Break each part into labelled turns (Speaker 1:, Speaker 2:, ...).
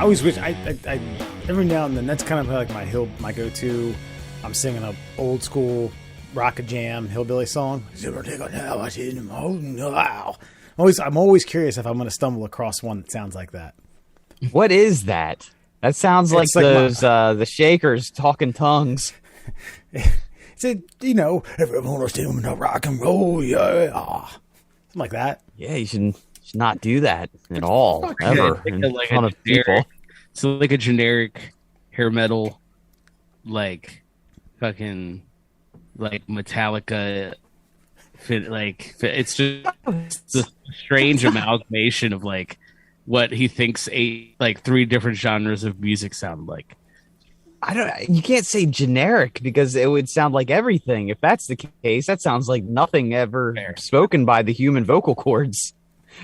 Speaker 1: always wish I every now and then that's kind of like my go-to. I'm singing a old school rock jam hillbilly song. I'm always curious if I'm going to stumble across one that sounds like that.
Speaker 2: What is that? That sounds like those the Shakers talking tongues.
Speaker 1: It's everyone was doing the rock and roll, yeah, something like that.
Speaker 2: Yeah, you should not do that at all, ever, in front of people.
Speaker 3: So like a generic hair metal, like fucking like Metallica. It's just a strange amalgamation of like what he thinks three different genres of music sound like.
Speaker 2: You can't say generic because it would sound like everything. If that's the case, that sounds like nothing ever spoken by the human vocal cords.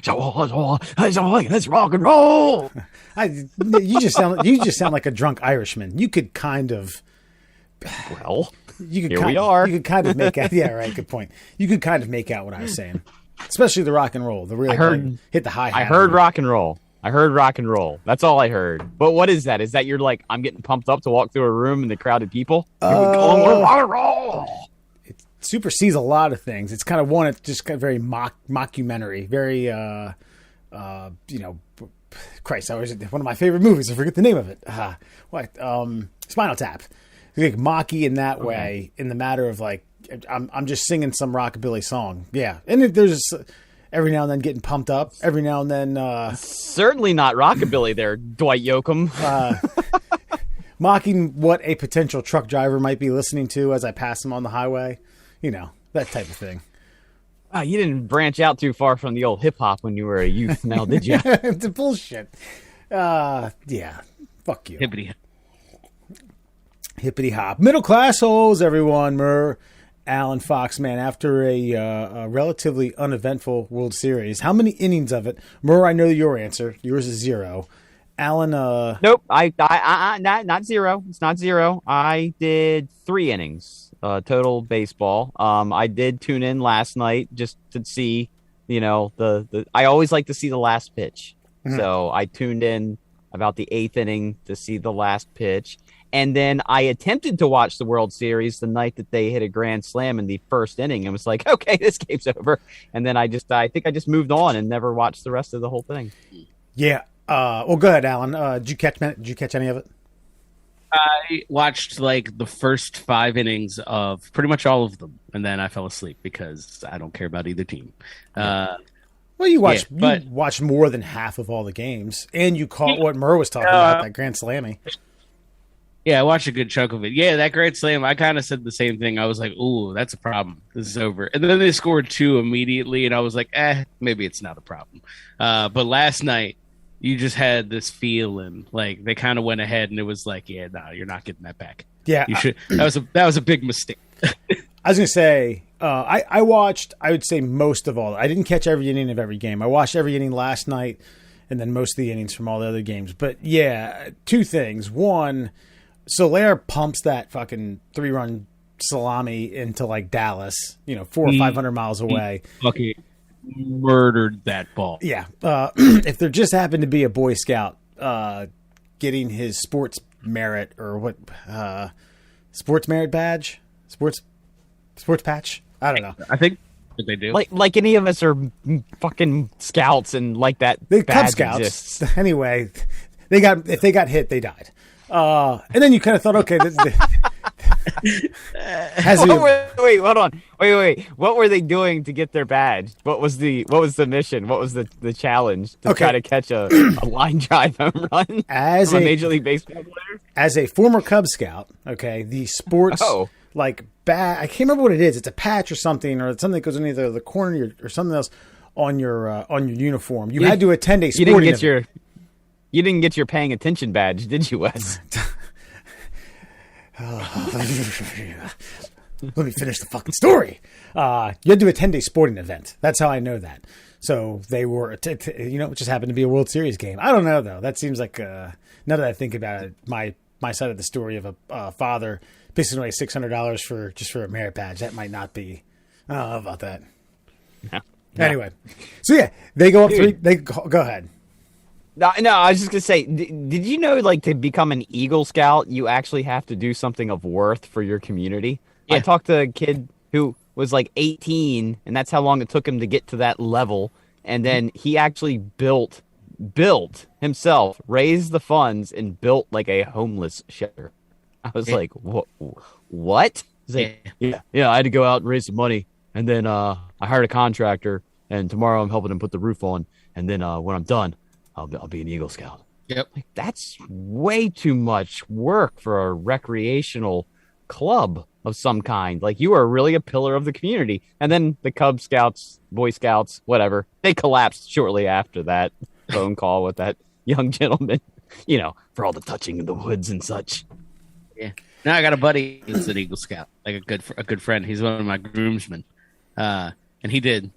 Speaker 2: Let's rock and roll.
Speaker 1: You just sound like a drunk Irishman. You could kind of.
Speaker 2: Well,
Speaker 1: we are. You could kind of make out. Yeah, right. Good point. You could kind of make out what I was saying, especially the rock and roll. The really hit the high.
Speaker 2: I heard rock and roll. That's all I heard. But what is that? Is that you're like, I'm getting pumped up to walk through a room and the crowded people?
Speaker 1: It supersedes a lot of things. It's kind of one. It's just kind of very mockumentary. Very, Christ, one of my favorite movies. I forget the name of it. Spinal Tap. Like mocky in that way, in the matter of like, I'm just singing some rockabilly song. Yeah. And there's every now and then getting pumped up. Every now and then.
Speaker 2: Certainly not rockabilly there, Dwight Yoakam.
Speaker 1: Mocking what a potential truck driver might be listening to as I pass him on the highway. That type of thing.
Speaker 2: You didn't branch out too far from the old hip hop when you were a youth now, did you?
Speaker 1: It's bullshit. Yeah. Fuck you. Hippity hop. Middle class holes, everyone. Murr, Alan Fox, man. After a relatively uneventful World Series, how many innings of it? Murr, I know your answer. Yours is 0. Alan,
Speaker 2: nope. I not 0. It's not 0. I did 3 innings total baseball. I did tune in last night just to see, the I always like to see the last pitch. Mm-hmm. So I tuned in about the 8th inning to see the last pitch. And then I attempted to watch the World Series the night that they hit a grand slam in the first inning and was like, okay, this game's over. And then I think I just moved on and never watched the rest of the whole thing.
Speaker 1: Yeah. Well, go ahead, Alan. Did you catch any of it?
Speaker 3: I watched like the first 5 innings of pretty much all of them. And then I fell asleep because I don't care about either team.
Speaker 1: Well, you watched more than half of all the games, and you caught what Murr was talking about, that grand slammy.
Speaker 3: Yeah, I watched a good chunk of it. Yeah, that grand slam, I kind of said the same thing. I was like, ooh, that's a problem. This is over. And then they scored 2 immediately, and I was like, maybe it's not a problem. But last night, you just had this feeling like they kind of went ahead, and it was like, yeah, no, you're not getting that back.
Speaker 1: Yeah.
Speaker 3: You should. That was a big mistake.
Speaker 1: I was going to say, I watched, I would say most of all. I didn't catch every inning of every game. I watched every inning last night, and then most of the innings from all the other games. But yeah, 2 things. One, Soler pumps that fucking 3-run salami into like Dallas, 400 or 500 miles away.
Speaker 3: Fucking murdered that ball.
Speaker 1: Yeah. If there just happened to be a Boy Scout getting his sports merit or sports merit badge, sports patch. I don't know.
Speaker 3: I think they do.
Speaker 2: Like any of us are fucking scouts and like that.
Speaker 1: They
Speaker 2: badge
Speaker 1: Cub Scouts
Speaker 2: exists.
Speaker 1: Anyway. If they got hit, they died. And then you kind of thought, okay,
Speaker 2: wait, hold on. Wait. What were they doing to get their badge? What was the mission? What was the challenge to try to catch a line drive home run as a Major League Baseball player?
Speaker 1: As a former Cub Scout, okay, the sports I can't remember what it is. It's a patch or something, or something that goes in either the corner or something else on your uniform. You had to attend a sporting event.
Speaker 2: You didn't get your paying attention badge, did you, Wes?
Speaker 1: Let me finish the fucking story. You had to attend a sporting event. That's how I know that. So they were, it just happened to be a World Series game. I don't know, though. That seems like, now that I think about it, my side of the story of a father pissing away $600 for a merit badge. That might not be, I don't know about that.
Speaker 2: No.
Speaker 1: Anyway. So, yeah, they go up 3. Go ahead.
Speaker 2: No, I was just gonna say, did you know, like, to become an Eagle Scout, you actually have to do something of worth for your community?
Speaker 3: Yeah.
Speaker 2: I talked to a kid who was like 18, and that's how long it took him to get to that level. And then he actually built himself, raised the funds, and built like a homeless shelter. I was like, what? He's like, yeah, I had to go out and raise some money, and then I hired a contractor, and tomorrow I'm helping him put the roof on, and then when I'm done, I'll be an Eagle Scout.
Speaker 3: Yep.
Speaker 2: Like, that's way too much work for a recreational club of some kind. Like, you are really a pillar of the community. And then the Cub Scouts, Boy Scouts, whatever, they collapsed shortly after that phone call with that young gentleman, for all the touching in the woods and such.
Speaker 3: Yeah. Now I got a buddy who's an Eagle Scout, like a good friend. He's one of my groomsmen. And he did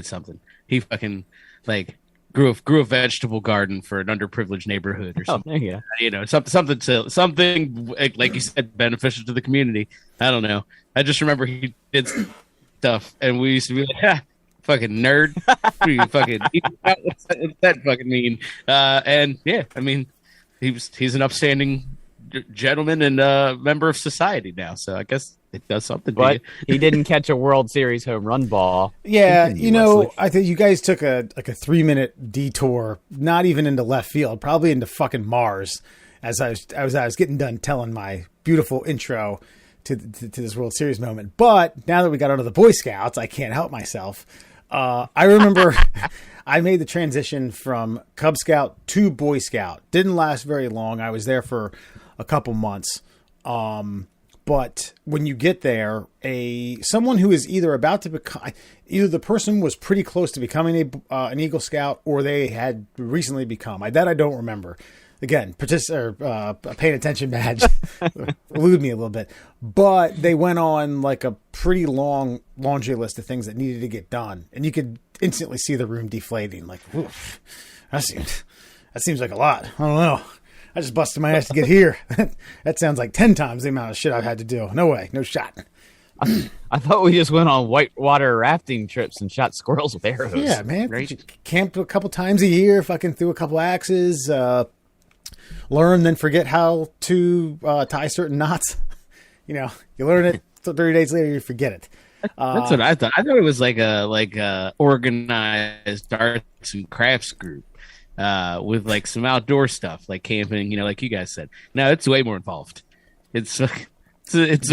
Speaker 3: something. He fucking grew a vegetable garden for an underprivileged neighborhood or something.
Speaker 2: Oh, there you go.
Speaker 3: Something like you said, beneficial to the community. I don't know. I just remember he did stuff, and we used to be like, fucking nerd. What's that fucking mean? And yeah, I mean, he's an upstanding gentleman and member of society now. So I guess it does something.
Speaker 2: But he didn't catch a World Series home run ball.
Speaker 1: Yeah, I think you guys took a 3-minute detour, not even into left field, probably into fucking Mars, as I was getting done telling my beautiful intro to this World Series moment. But now that we got onto the Boy Scouts, I can't help myself. I remember I made the transition from Cub Scout to Boy Scout. Didn't last very long. I was there for a couple months. But when you get there, someone who is either about to become, either the person was pretty close to becoming an Eagle Scout, or they had recently become. That I don't remember. Again, paying attention badge eluded me a little bit. But they went on like a pretty long laundry list of things that needed to get done, and you could instantly see the room deflating. Like, oof, that seems like a lot. I don't know. I just busted my ass to get here. That sounds like 10 times the amount of shit I've had to do. No way. No shot.
Speaker 2: I thought we just went on whitewater rafting trips and shot squirrels with arrows.
Speaker 1: Yeah, man. Right? Camped a couple times a year, fucking threw a couple axes, learn, then forget how to tie certain knots. You learn it, 30 days later you forget it.
Speaker 3: That's what I thought. I thought it was like a organized arts and crafts group. With like some outdoor stuff, like camping, like you guys said. No, it's way more involved. It's a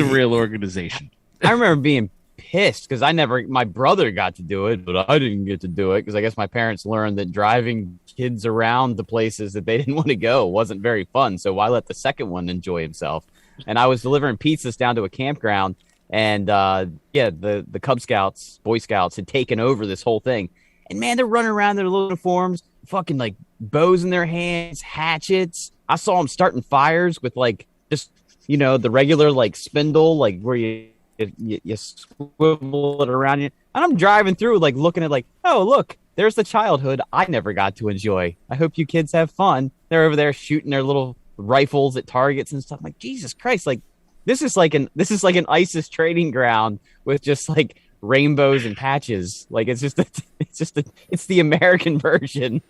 Speaker 3: real organization.
Speaker 2: I remember being pissed because my brother got to do it, but I didn't get to do it because I guess my parents learned that driving kids around the places that they didn't want to go wasn't very fun. So why let the second one enjoy himself? And I was delivering pizzas down to a campground, and the Cub Scouts, Boy Scouts had taken over this whole thing. And man, they're running around in their little uniforms, fucking like bows in their hands, hatchets. I saw them starting fires with like just the regular like spindle, like where you swivel it around you. And I'm driving through like looking at like, oh look, there's the childhood I never got to enjoy. I hope you kids have fun. They're over there shooting their little rifles at targets and stuff. I'm like, Jesus Christ, like this is like an ISIS training ground with just like rainbows and patches. Like it's the American version.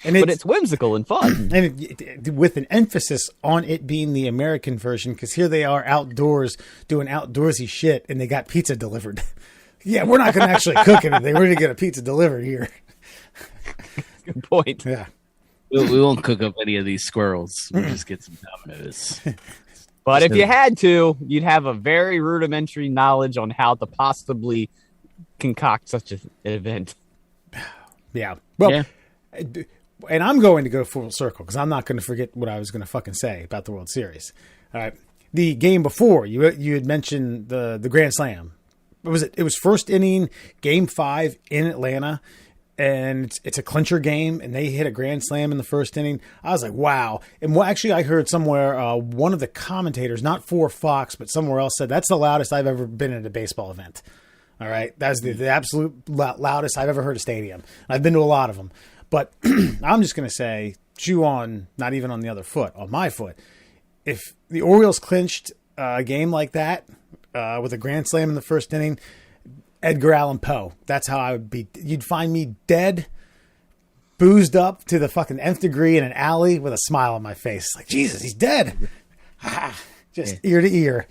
Speaker 2: But it's whimsical and fun.
Speaker 1: And with an emphasis on it being the American version, because here they are outdoors doing outdoorsy shit, and they got pizza delivered. Yeah, we're not going to actually cook anything. We're going to get a pizza delivered here.
Speaker 2: Good point.
Speaker 1: Yeah.
Speaker 3: We won't cook up any of these squirrels. We'll just get some Dominoes.
Speaker 2: But if you had to, you'd have a very rudimentary knowledge on how to possibly concoct such an event.
Speaker 1: Yeah. Well, and I'm going to go full circle because I'm not going to forget what I was going to fucking say about the World Series. All right. The game before, you had mentioned the Grand Slam. What was it? It was first inning, Game 5 in Atlanta, and it's a clincher game, and they hit a Grand Slam in the first inning. I was like, wow. And actually, I heard somewhere, one of the commentators, not for Fox, but somewhere else, said that's the loudest I've ever been at a baseball event. All right. That's the absolute loudest I've ever heard a stadium. I've been to a lot of them. But I'm just going to say, chew on, not even on the other foot, on my foot. If the Orioles clinched a game like that with a grand slam in the first inning, Edgar Allan Poe, that's how I would be. You'd find me dead boozed up to the fucking nth degree in an alley with a smile on my face. Like, Jesus, he's dead. Just ear to ear.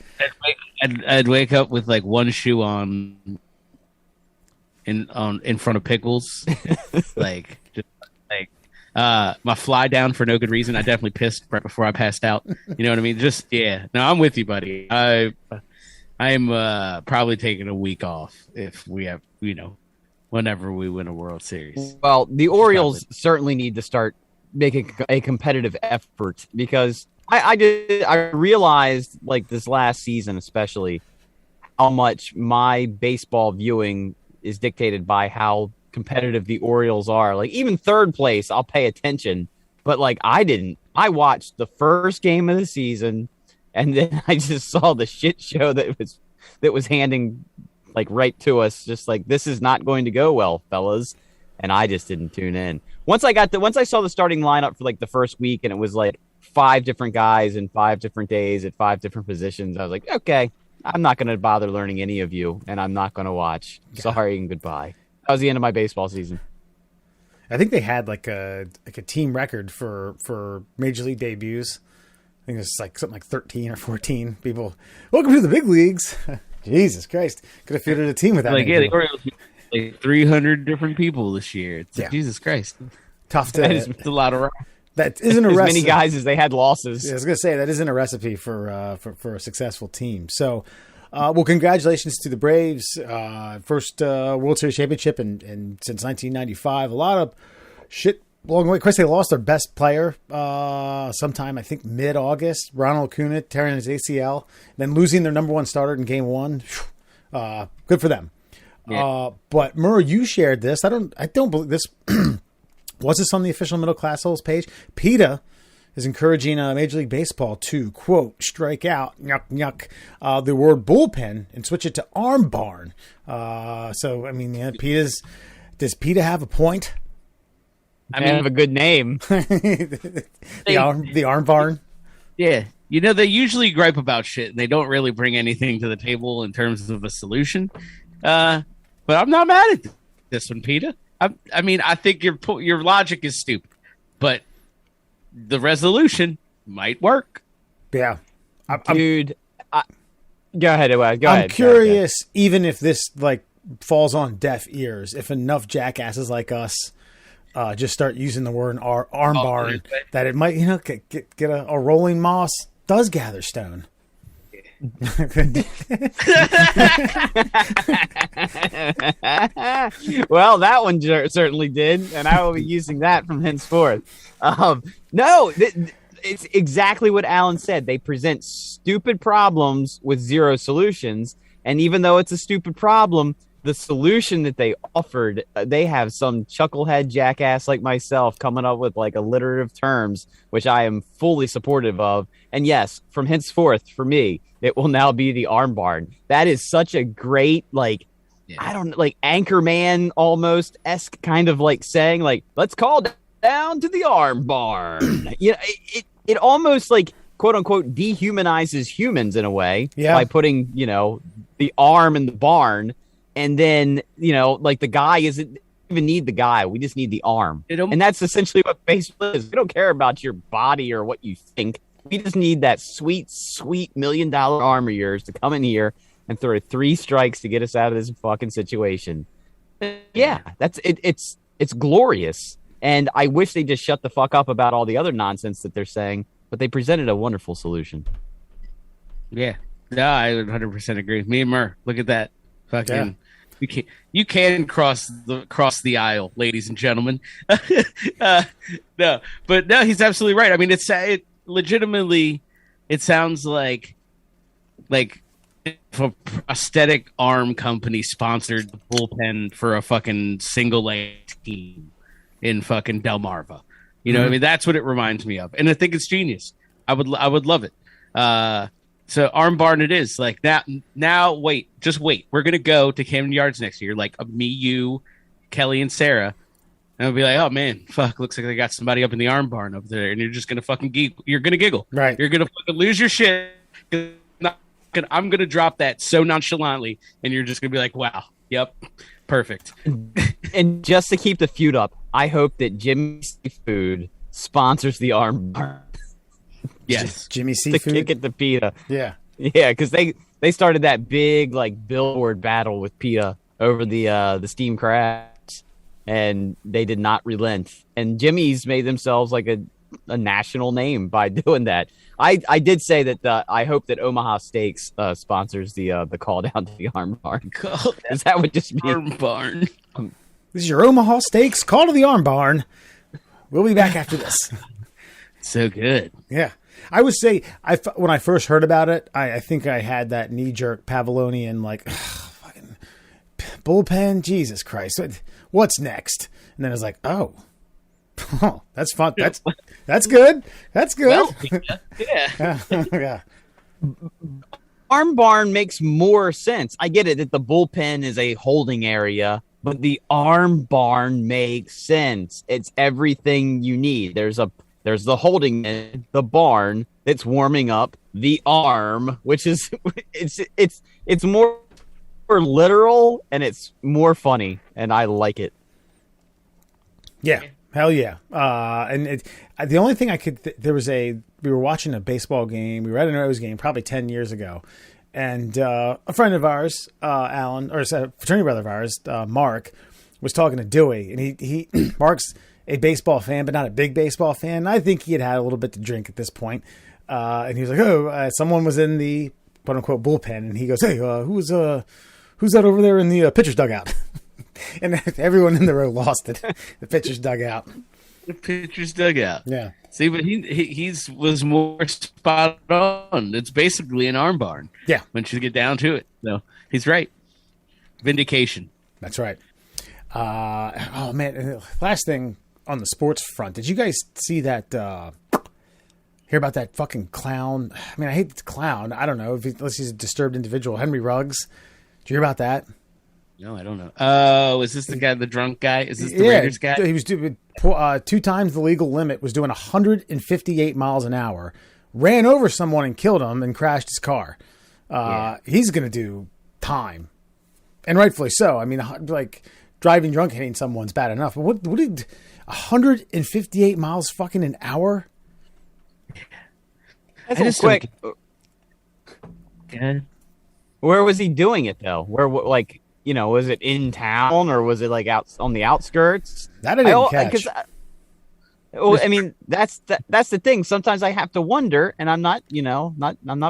Speaker 3: I'd wake up with like one shoe on in front of pickles. Like, just like my fly down for no good reason. I definitely pissed right before I passed out. You know what I mean? Just, yeah. No, I'm with you, buddy. I'm probably taking a week off if we have, whenever we win a World Series.
Speaker 2: Well, the Orioles certainly need to start making a competitive effort, because I realized, like, this last season especially, how much my baseball viewing is dictated by how competitive the Orioles are. Like, even third place, I'll pay attention, but like I watched the first game of the season, and then I just saw the shit show that was handing like right to us. Just like, this is not going to go well, fellas. And I just didn't tune in. Once I saw the starting lineup for like the first week, and it was like 5 different guys in 5 different days at 5 different positions, I was like, okay, I'm not going to bother learning any of you, and I'm not going to watch. Sorry and goodbye. That was the end of my baseball season.
Speaker 1: I think they had like a team record for major league debuts. I think it's like something like 13 or 14 people. Welcome to the big leagues. Jesus Christ. Could have fielded a team with that.
Speaker 3: Like, yeah, the Orioles like 300 different people this year. It's like, Jesus Christ.
Speaker 1: Tough to.
Speaker 3: It's a lot of.
Speaker 1: That isn't a
Speaker 2: recipe. As many guys as they had losses.
Speaker 1: Yeah, I was going to say, that isn't a recipe for a successful team. So, well, congratulations to the Braves. First World Series championship since 1995. A lot of shit along the way. Of course, they lost their best player sometime, I think, mid-August. Ronald Acuna tearing his ACL. Then losing their number 1 starter in Game 1. Good for them. Yeah. But Murr, you shared this. I don't believe this. Was this on the official Middle Classholes page? PETA is encouraging Major League Baseball to, quote, strike out, the word bullpen and switch it to arm barn. So, I mean, does PETA have a point?
Speaker 2: I mean, have a good name.
Speaker 1: the arm barn?
Speaker 3: Yeah. They usually gripe about shit, and they don't really bring anything to the table in terms of a solution. But I'm not mad at this one, PETA. I mean, I think your logic is stupid, but the resolution might work.
Speaker 1: Yeah.
Speaker 2: Dude, go ahead.
Speaker 1: I'm curious, even if this like falls on deaf ears, if enough jackasses like us just start using the word arm barn, that it might, get a rolling moss does gather stone.
Speaker 2: Well, that one certainly did, and I will be using that from henceforth. No, it's exactly what Alan said. They present stupid problems with zero solutions, and even though it's a stupid problem, the solution that they offered, they have some chucklehead jackass like myself coming up with like alliterative terms, which I am fully supportive of. And yes, from henceforth, for me, it will now be the arm barn. That is such a great, like, I don't know, like Anchorman almost-esque kind of like saying, like, let's call down to the arm barn. It almost like, quote unquote, dehumanizes humans in a way by putting, the arm in the barn. And then, like the guy isn't even need the guy. We just need the arm. And that's essentially what baseball is. We don't care about your body or what you think. We just need that sweet, sweet $1 million arm of yours to come in here and throw 3 strikes to get us out of this fucking situation. Yeah, that's it. It's glorious. And I wish they just shut the fuck up about all the other nonsense that they're saying, but they presented a wonderful solution.
Speaker 3: Yeah. No, I 100% agree. Me and Murr, look at that. Fucking you can cross the aisle, ladies and gentlemen. No, he's absolutely right. I mean, it legitimately, it sounds like if a prosthetic arm company sponsored the bullpen for a fucking single A team in fucking Delmarva. What I mean? That's what it reminds me of, and I think it's genius. I would love it. So arm barn it is. Like now just wait. We're gonna go to Camden Yards next year. Like me, you, Kelly, and Sarah, and we'll be like, oh man, fuck, looks like they got somebody up in the arm barn up there, and you're just gonna fucking giggle. You're gonna giggle,
Speaker 1: right?
Speaker 3: You're gonna fucking lose your shit. I'm gonna drop that so nonchalantly, and you're just gonna be like, wow, yep, perfect.
Speaker 2: And just to keep the feud up, I hope that Jimmy Seafood sponsors the arm bar.
Speaker 3: Yes,
Speaker 1: Jimmy
Speaker 2: To
Speaker 1: Seafood.
Speaker 2: kick at the PETA.
Speaker 1: Yeah.
Speaker 2: Yeah, because they started that big like billboard battle with PETA over the steam crabs, and they did not relent. And Jimmy's made themselves like a national name by doing that. I did say that I hope that Omaha Steaks sponsors the call down to the arm barn. Because that would just be
Speaker 3: arm barn.
Speaker 1: This is your Omaha Steaks call to the arm barn. We'll be back after this.
Speaker 3: So good.
Speaker 1: Yeah. I would say when I first heard about it, I think I had that knee jerk Pavlonian like fucking bullpen. Jesus Christ. What's next? And then I was like, oh, that's fun. That's good. That's good.
Speaker 3: Well, yeah.
Speaker 1: Yeah.
Speaker 2: arm barn makes more sense. I get it that the bullpen is a holding area, but the arm barn makes sense. It's everything you need. There's the holding in the barn that's warming up the arm, which is it's more literal and it's more funny, and I like it.
Speaker 1: Yeah, hell yeah. And the only thing I could we were watching a baseball game. We were at an O's game probably 10 years ago, and a friend of ours, Alan, or a fraternity brother of ours, Mark, was talking to Dewey, and he Mark's a baseball fan, but not a big baseball fan. I think he had a little bit to drink at this point. And he was like, someone was in the quote unquote bullpen. And he goes, hey, who's that over there in the pitcher's dugout? And everyone in the row lost it. The pitcher's dugout.
Speaker 3: The pitcher's dugout.
Speaker 1: Yeah.
Speaker 3: See, but he was more spot on. It's basically an arm barn.
Speaker 1: Yeah.
Speaker 3: Once you get down to it. So he's right. Vindication.
Speaker 1: That's right. Oh man. Last thing on the sports front, did you guys see that, hear about that fucking clown? I mean, I hate the clown. I don't know unless he's a disturbed individual. Henry Ruggs. Did you hear about that?
Speaker 3: No, I don't know. Oh, is this the guy, the drunk guy? Is this the Raiders guy?
Speaker 1: He was doing 2 times the legal limit, was doing 158 miles an hour, ran over someone and killed him and crashed his car. He's going to do time. And rightfully so. I mean, like, driving drunk hitting someone's bad enough. But what did 158 miles fucking an hour?
Speaker 2: That's just quick. Where was he doing it though? Where, like, you know, was it in town or was it like out on the outskirts?
Speaker 1: That I didn't catch.
Speaker 2: I mean, that's the thing. Sometimes I have to wonder, and I'm not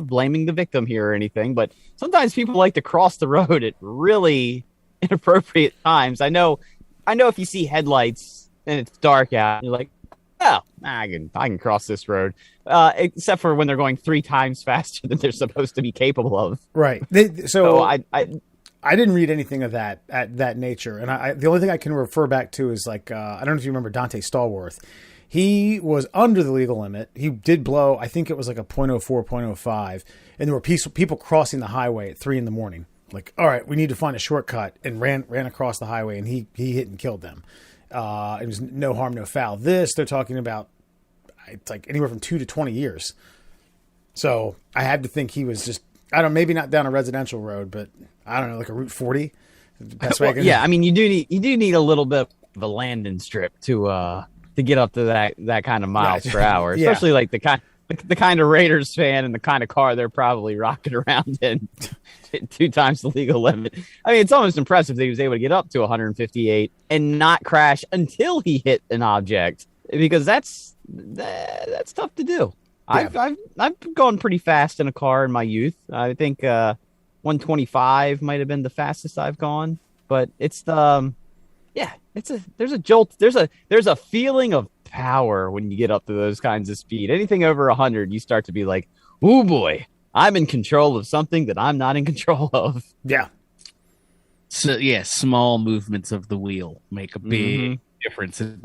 Speaker 2: blaming the victim here or anything, but sometimes people like to cross the road at really inappropriate times. I know if you see headlights and it's dark out, you're like, oh, I can cross this road. Except for when they're going 3 times faster than they're supposed to be capable of.
Speaker 1: Right. So I didn't read anything of that nature, and the only thing I can refer back to is like I don't know if you remember Dante Stallworth. He was under the legal limit. He did blow, I think it was like a .04, .05, and there were people crossing the highway at 3 a.m. Like, all right, we need to find a shortcut, and ran across the highway, and he hit and killed them. It was no harm, no foul. This they're talking about, it's like anywhere from 2 to 20 years. So I had to think he was just, I don't know, maybe not down a residential road, but I don't know, like a Route 40. Best way I can.
Speaker 2: Yeah, I mean, you do need a little bit of a landing strip to get up to that kind of miles per hour, especially like the kind of Raiders fan and the kind of car they're probably rocking around in 2 times the legal limit. I mean, it's almost impressive that he was able to get up to 158 and not crash until he hit an object, because that's tough to do. Yeah. I've gone pretty fast in a car in my youth. I think 125 might have been the fastest I've gone, but it's there's a jolt, there's a feeling of power when you get up to those kinds of speed. Anything over 100, you start to be like, oh boy, I'm in control of something that I'm not in control of. Yeah.
Speaker 3: So yeah, small movements of the wheel make a big difference at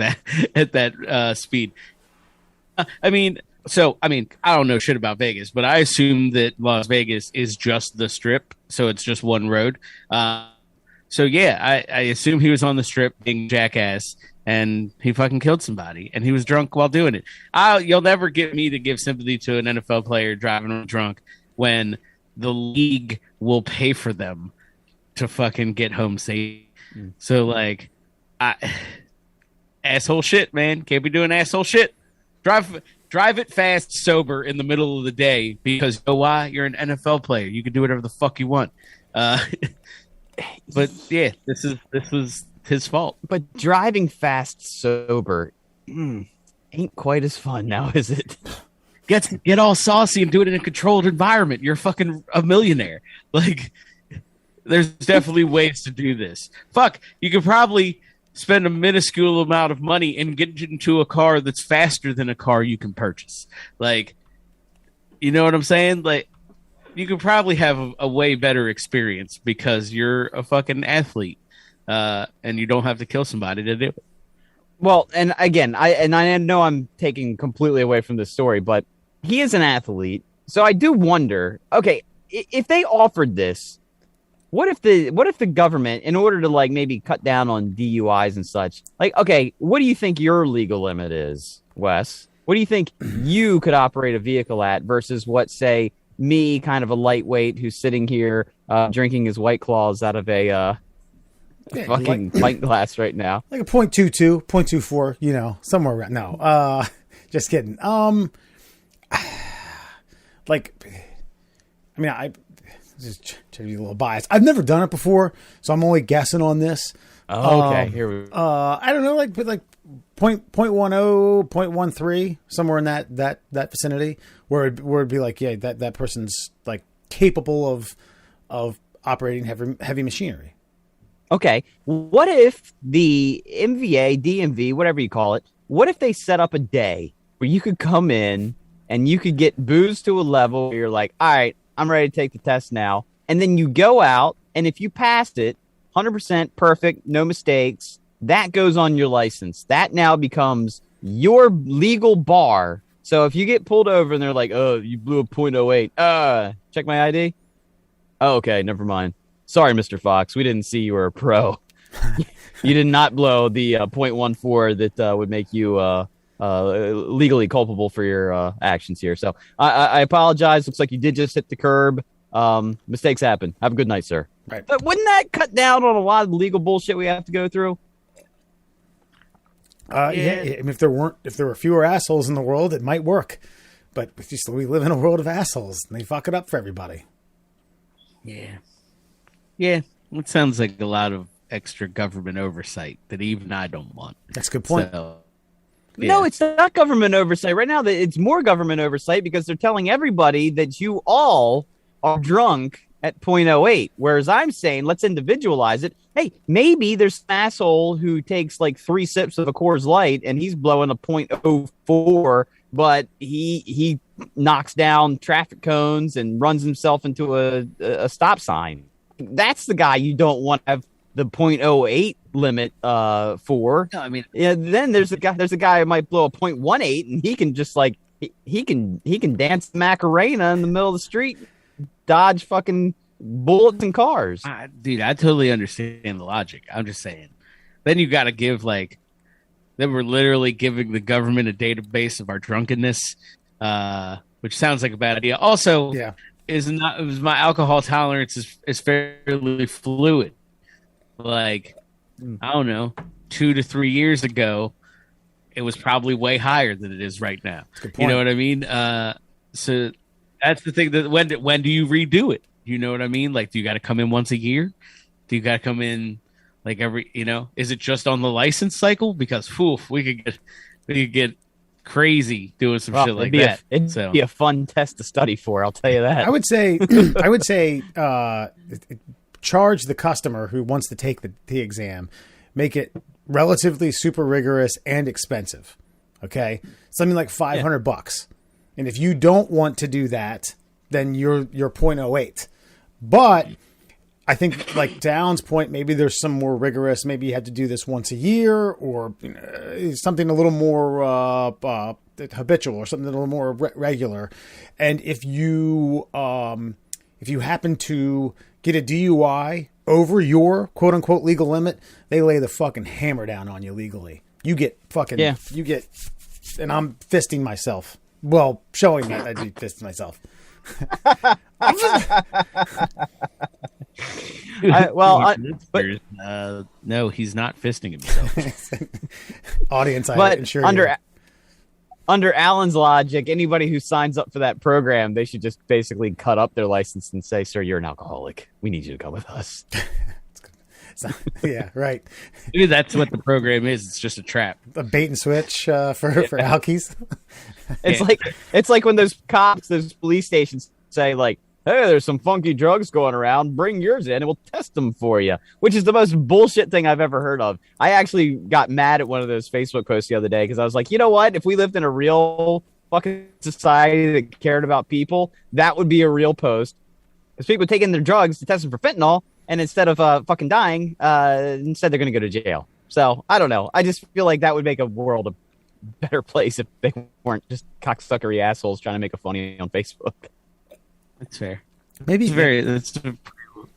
Speaker 3: that speed. I mean, I don't know shit about Vegas, but I assume that Las Vegas is just the Strip, so it's just one road. So yeah, I assume he was on the Strip being a jackass, and he fucking killed somebody, and he was drunk while doing it. You'll never get me to give sympathy to an NFL player driving drunk when the league will pay for them to fucking get home safe. So like, asshole shit, man. Can't be doing asshole shit. Drive it fast, sober in the middle of the day because you know why? You're an NFL player. You can do whatever the fuck you want. But yeah, this was his fault.
Speaker 2: But driving fast sober ain't quite as fun now, is it?
Speaker 3: Get all saucy and do it in a controlled environment. You're fucking a millionaire. Like, there's definitely ways to do this. Fuck, you could probably spend a minuscule amount of money and get into a car that's faster than a car you can purchase. Like, you know what I'm saying? Like, you could probably have a way better experience because you're a fucking athlete, and you don't have to kill somebody to do it.
Speaker 2: Well, and again, I know I'm taking completely away from this story, but he is an athlete, so I do wonder. Okay, if they offered this, what if the government, in order to like maybe cut down on DUIs and such, like, okay, what do you think your legal limit is, Wes? What do you think you could operate a vehicle at versus what, say, me, kind of a lightweight who's sitting here drinking his White Claws out of a fucking pint glass right now?
Speaker 1: Like a 0.22, 0.24, you know, somewhere around. No, just kidding. Like, I mean, I just trying to be a little biased. I've never done it before, so I'm only guessing on this.
Speaker 2: Oh, okay, here we go.
Speaker 1: I don't know, like 0.10, 0.13, somewhere in that vicinity, where it'd be like, yeah, that person's like capable of operating heavy machinery.
Speaker 2: Okay, what if the MVA, DMV, whatever you call it, what if they set up a day where you could come in and you could get boozed to a level where you're like, all right, I'm ready to take the test now. And then you go out, and if you passed it, 100% perfect, no mistakes, that goes on your license. That now becomes your legal bar. So if you get pulled over and they're like, oh, you blew a .08, check my ID. Oh, okay, never mind. Sorry, Mr. Fox, we didn't see you were a pro. You did not blow the .14 that would make you legally culpable for your actions here. So I apologize. Looks like you did just hit the curb. Mistakes happen. Have a good night, sir.
Speaker 1: Right.
Speaker 2: But wouldn't that cut down on a lot of legal bullshit we have to go through?
Speaker 1: Yeah. I mean, if there were fewer assholes in the world, it might work. But we live in a world of assholes, and they fuck it up for everybody.
Speaker 3: Yeah. Yeah. It sounds like a lot of extra government oversight that even I don't want.
Speaker 1: That's a good point.
Speaker 3: So,
Speaker 2: yeah. No, it's not government oversight. Right now, it's more government oversight because they're telling everybody that you all are drunk at .08. Whereas I'm saying, let's individualize it. Hey, maybe there's an asshole who takes like 3 sips of a Coors Light and he's blowing a .04, but he knocks down traffic cones and runs himself into a stop sign. That's the guy you don't want to have the .08 limit for.
Speaker 3: No, I mean,
Speaker 2: yeah. Then there's a guy who might blow a .18 and he can just like he can dance the Macarena in the middle of the street, dodge fucking bullets and cars.
Speaker 3: Dude, I totally understand the logic. I'm just saying. Then you got to give like, then we're literally giving the government a database of our drunkenness, which sounds like a bad idea. Also,
Speaker 1: yeah.
Speaker 3: My alcohol tolerance is fairly fluid. Like, I don't know, 2 to 3 years ago, it was probably way higher than it is right now. You know what I mean? So that's the thing. That when do you redo it? You know what I mean? Like, do you got to come in once a year? Do you got to come in like every? You know, is it just on the license cycle? Because we could get crazy doing some shit like that.
Speaker 2: It'd be a fun test to study for. I'll tell you that.
Speaker 1: I would say, charge the customer who wants to take the exam, make it relatively super rigorous and expensive. Okay, something like $500. And if you don't want to do that, then you're .08. But I think, like Down's point, maybe there's some more rigorous. Maybe you had to do this once a year, or something a little more habitual, or something a little more regular. And if you happen to get a DUI over your quote unquote legal limit, they lay the fucking hammer down on you legally. You get fucking you get, and I'm fisting myself. Well, showing that I do fist myself.
Speaker 2: But
Speaker 3: no, he's not fisting himself.
Speaker 1: Audience, I
Speaker 2: but
Speaker 1: assure you.
Speaker 2: under Alan's logic, anybody who signs up for that program, they should just basically cut up their license and say, "Sir, you're an alcoholic. We need you to come with us."
Speaker 1: Yeah, right.
Speaker 3: Maybe that's what the program is. It's just a trap.
Speaker 1: A bait and switch for alkies.
Speaker 2: It's like when those cops, those police stations say like, "Hey, there's some funky drugs going around. Bring yours in and we'll test them for you," which is the most bullshit thing I've ever heard of. I actually got mad at one of those Facebook posts the other day because I was like, you know what? If we lived in a real fucking society that cared about people, that would be a real post. Because people taking their drugs to test them for fentanyl, and instead of fucking dying, instead they're going to go to jail. So I don't know. I just feel like that would make a world a better place if they weren't just cocksuckery assholes trying to make a funny on Facebook.
Speaker 3: That's fair.
Speaker 1: Maybe
Speaker 3: that's a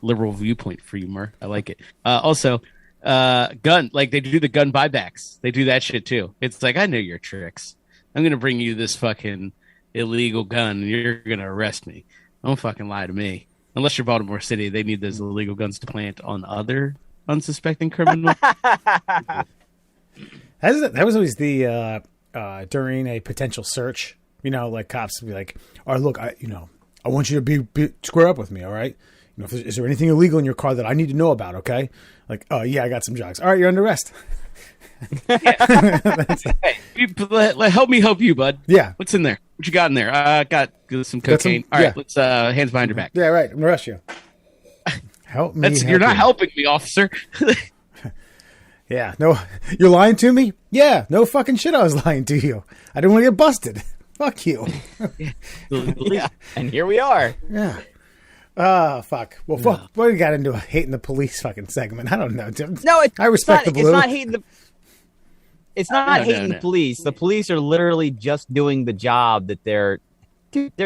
Speaker 3: liberal viewpoint for you, Mur. I like it. Also, gun, like they do the gun buybacks. They do that shit too. It's like, I know your tricks. I'm gonna bring you this fucking illegal gun, and you're gonna arrest me. Don't fucking lie to me. Unless you're Baltimore City, they need those illegal guns to plant on other unsuspecting criminals.
Speaker 1: That was always the during a potential search. You know, like cops would be like, "Oh, look, I want you to be square up with me, all right? You know, is there anything illegal in your car that I need to know about, okay?" Like, "Oh, yeah, I got some drugs." "All right, you're under arrest."
Speaker 3: Hey, help me help you, bud.
Speaker 1: Yeah.
Speaker 3: What's in there? What you got in there? I got some cocaine. All right, let's hands behind your back.
Speaker 1: Yeah, right. I'm going to arrest you. Help me.
Speaker 3: You're not helping me, officer.
Speaker 1: Yeah. No, you're lying to me? Yeah. No fucking shit, I was lying to you. I didn't want to get busted. Fuck you.
Speaker 2: Yeah. And here we are.
Speaker 1: Yeah. Oh, fuck. Well, fuck. What we got into a hating the police fucking segment? I don't know.
Speaker 2: No,
Speaker 1: I respect the blue.
Speaker 2: It's not hating the. It's not hating the police. The police are literally just doing the job that they're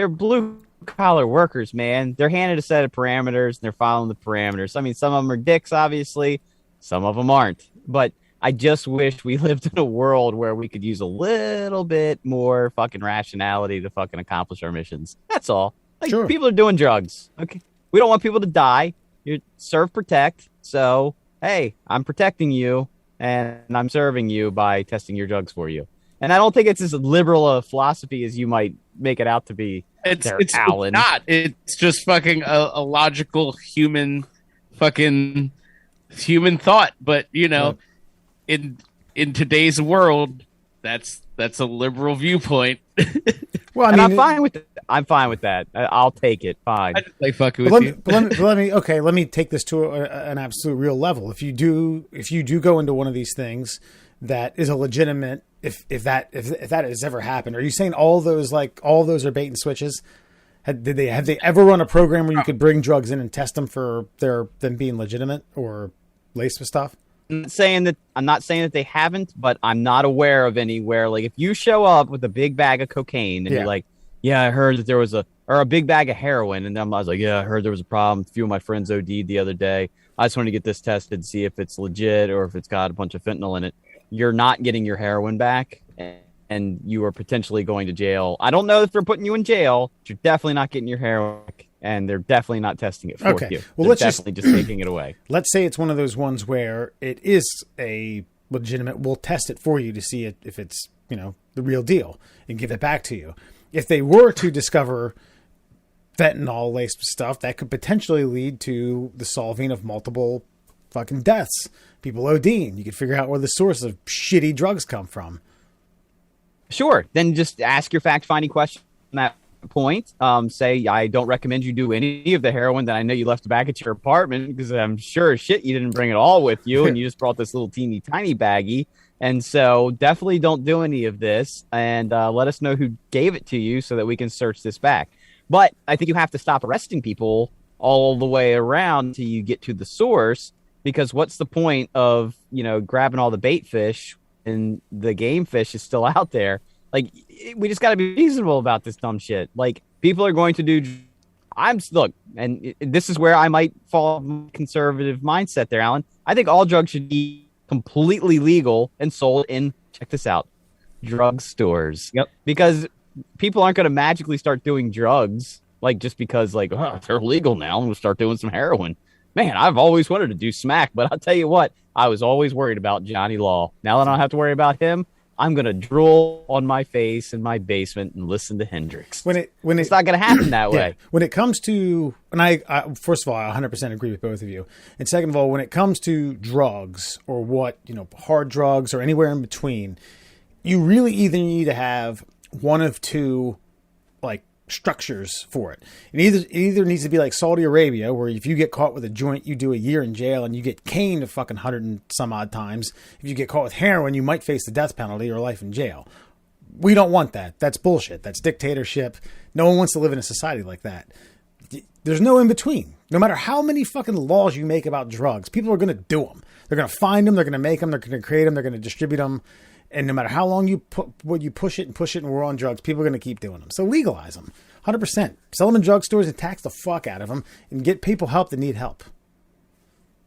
Speaker 2: blue collar workers, man. They're handed a set of parameters and they're following the parameters. I mean, some of them are dicks, obviously. Some of them aren't. But I just wish we lived in a world where we could use a little bit more fucking rationality to fucking accomplish our missions. That's all. Like,
Speaker 1: sure.
Speaker 2: People are doing drugs. Okay. We don't want people to die. You serve, protect. So, hey, I'm protecting you and I'm serving you by testing your drugs for you. And I don't think it's as liberal a philosophy as you might make it out to be.
Speaker 3: It's not. It's just fucking a logical human thought. But, you know, in today's world, that's a liberal viewpoint.
Speaker 1: Well, I mean,
Speaker 2: I'm fine with it. I'm fine with that. I'll take it. Fine.
Speaker 3: I just like fucking with you.
Speaker 1: Let me take this to an absolute real level. If you do go into one of these things that is a legitimate, if that has ever happened, are you saying all those are bait and switches? Have they ever run a program where you could bring drugs in and test them for them being legitimate or laced with stuff?
Speaker 2: I'm not saying that they haven't, but I'm not aware of anywhere. Like, if you show up with a big bag of cocaine and you're like, "Yeah, I heard that there was a big bag of heroin," and then I was like, "Yeah, I heard there was a problem. A few of my friends OD'd the other day. I just want to get this tested, see if it's legit or if it's got a bunch of fentanyl in it." You're not getting your heroin back, and you are potentially going to jail. I don't know if they're putting you in jail, but you're definitely not getting your heroin back. And they're definitely not testing it for you.
Speaker 1: Well,
Speaker 2: they're definitely just taking it away.
Speaker 1: Let's say it's one of those ones where it is a legitimate. We'll test it for you to see if it's, the real deal and give it back to you. If they were to discover fentanyl laced stuff, that could potentially lead to the solving of multiple fucking deaths. People ODing. You could figure out where the source of shitty drugs come from. Sure.
Speaker 2: Then just ask your fact-finding question on that point. Say, "I don't recommend you do any of the heroin that I know you left back at your apartment because I'm sure as shit you didn't bring it all with you and you just brought this little teeny tiny baggie. And so definitely don't do any of this and let us know who gave it to you so that we can search this back." But I think you have to stop arresting people all the way around until you get to the source, because what's the point of, grabbing all the bait fish and the game fish is still out there? Like, we just got to be reasonable about this dumb shit. Like, people are going to do. And this is where I might fall conservative mindset there, Alan. I think all drugs should be completely legal and sold in, check this out, drug stores.
Speaker 3: Yep.
Speaker 2: Because people aren't going to magically start doing drugs, like, just because, like, they're legal now, I'm going to start doing some heroin. man, I've always wanted to do smack, but I'll tell you what, I was always worried about Johnny Law. Now that I don't have to worry about him, I'm going to drool on my face in my basement and listen to Hendrix. It's not going to happen that way.
Speaker 1: When it comes to, and I first of all, I 100% agree with both of you. And second of all, when it comes to drugs or hard drugs or anywhere in between, you really either need to have one of two, like, structures for it. It either needs to be like Saudi Arabia, where if you get caught with a joint, you do a year in jail and you get caned a fucking 100 and some odd times. If you get caught with heroin, you might face the death penalty or life in jail. We don't want that. That's bullshit. That's dictatorship. No one wants to live in a society like that. There's no in between. No matter how many fucking laws you make about drugs, people are going to do them. They're going to find them. They're going to make them. They're going to create them. They're going to distribute them. And no matter how long you push it and we're on drugs, people are going to keep doing them. So legalize them. 100%. Sell them in drugstores and tax the fuck out of them and get people help that need help.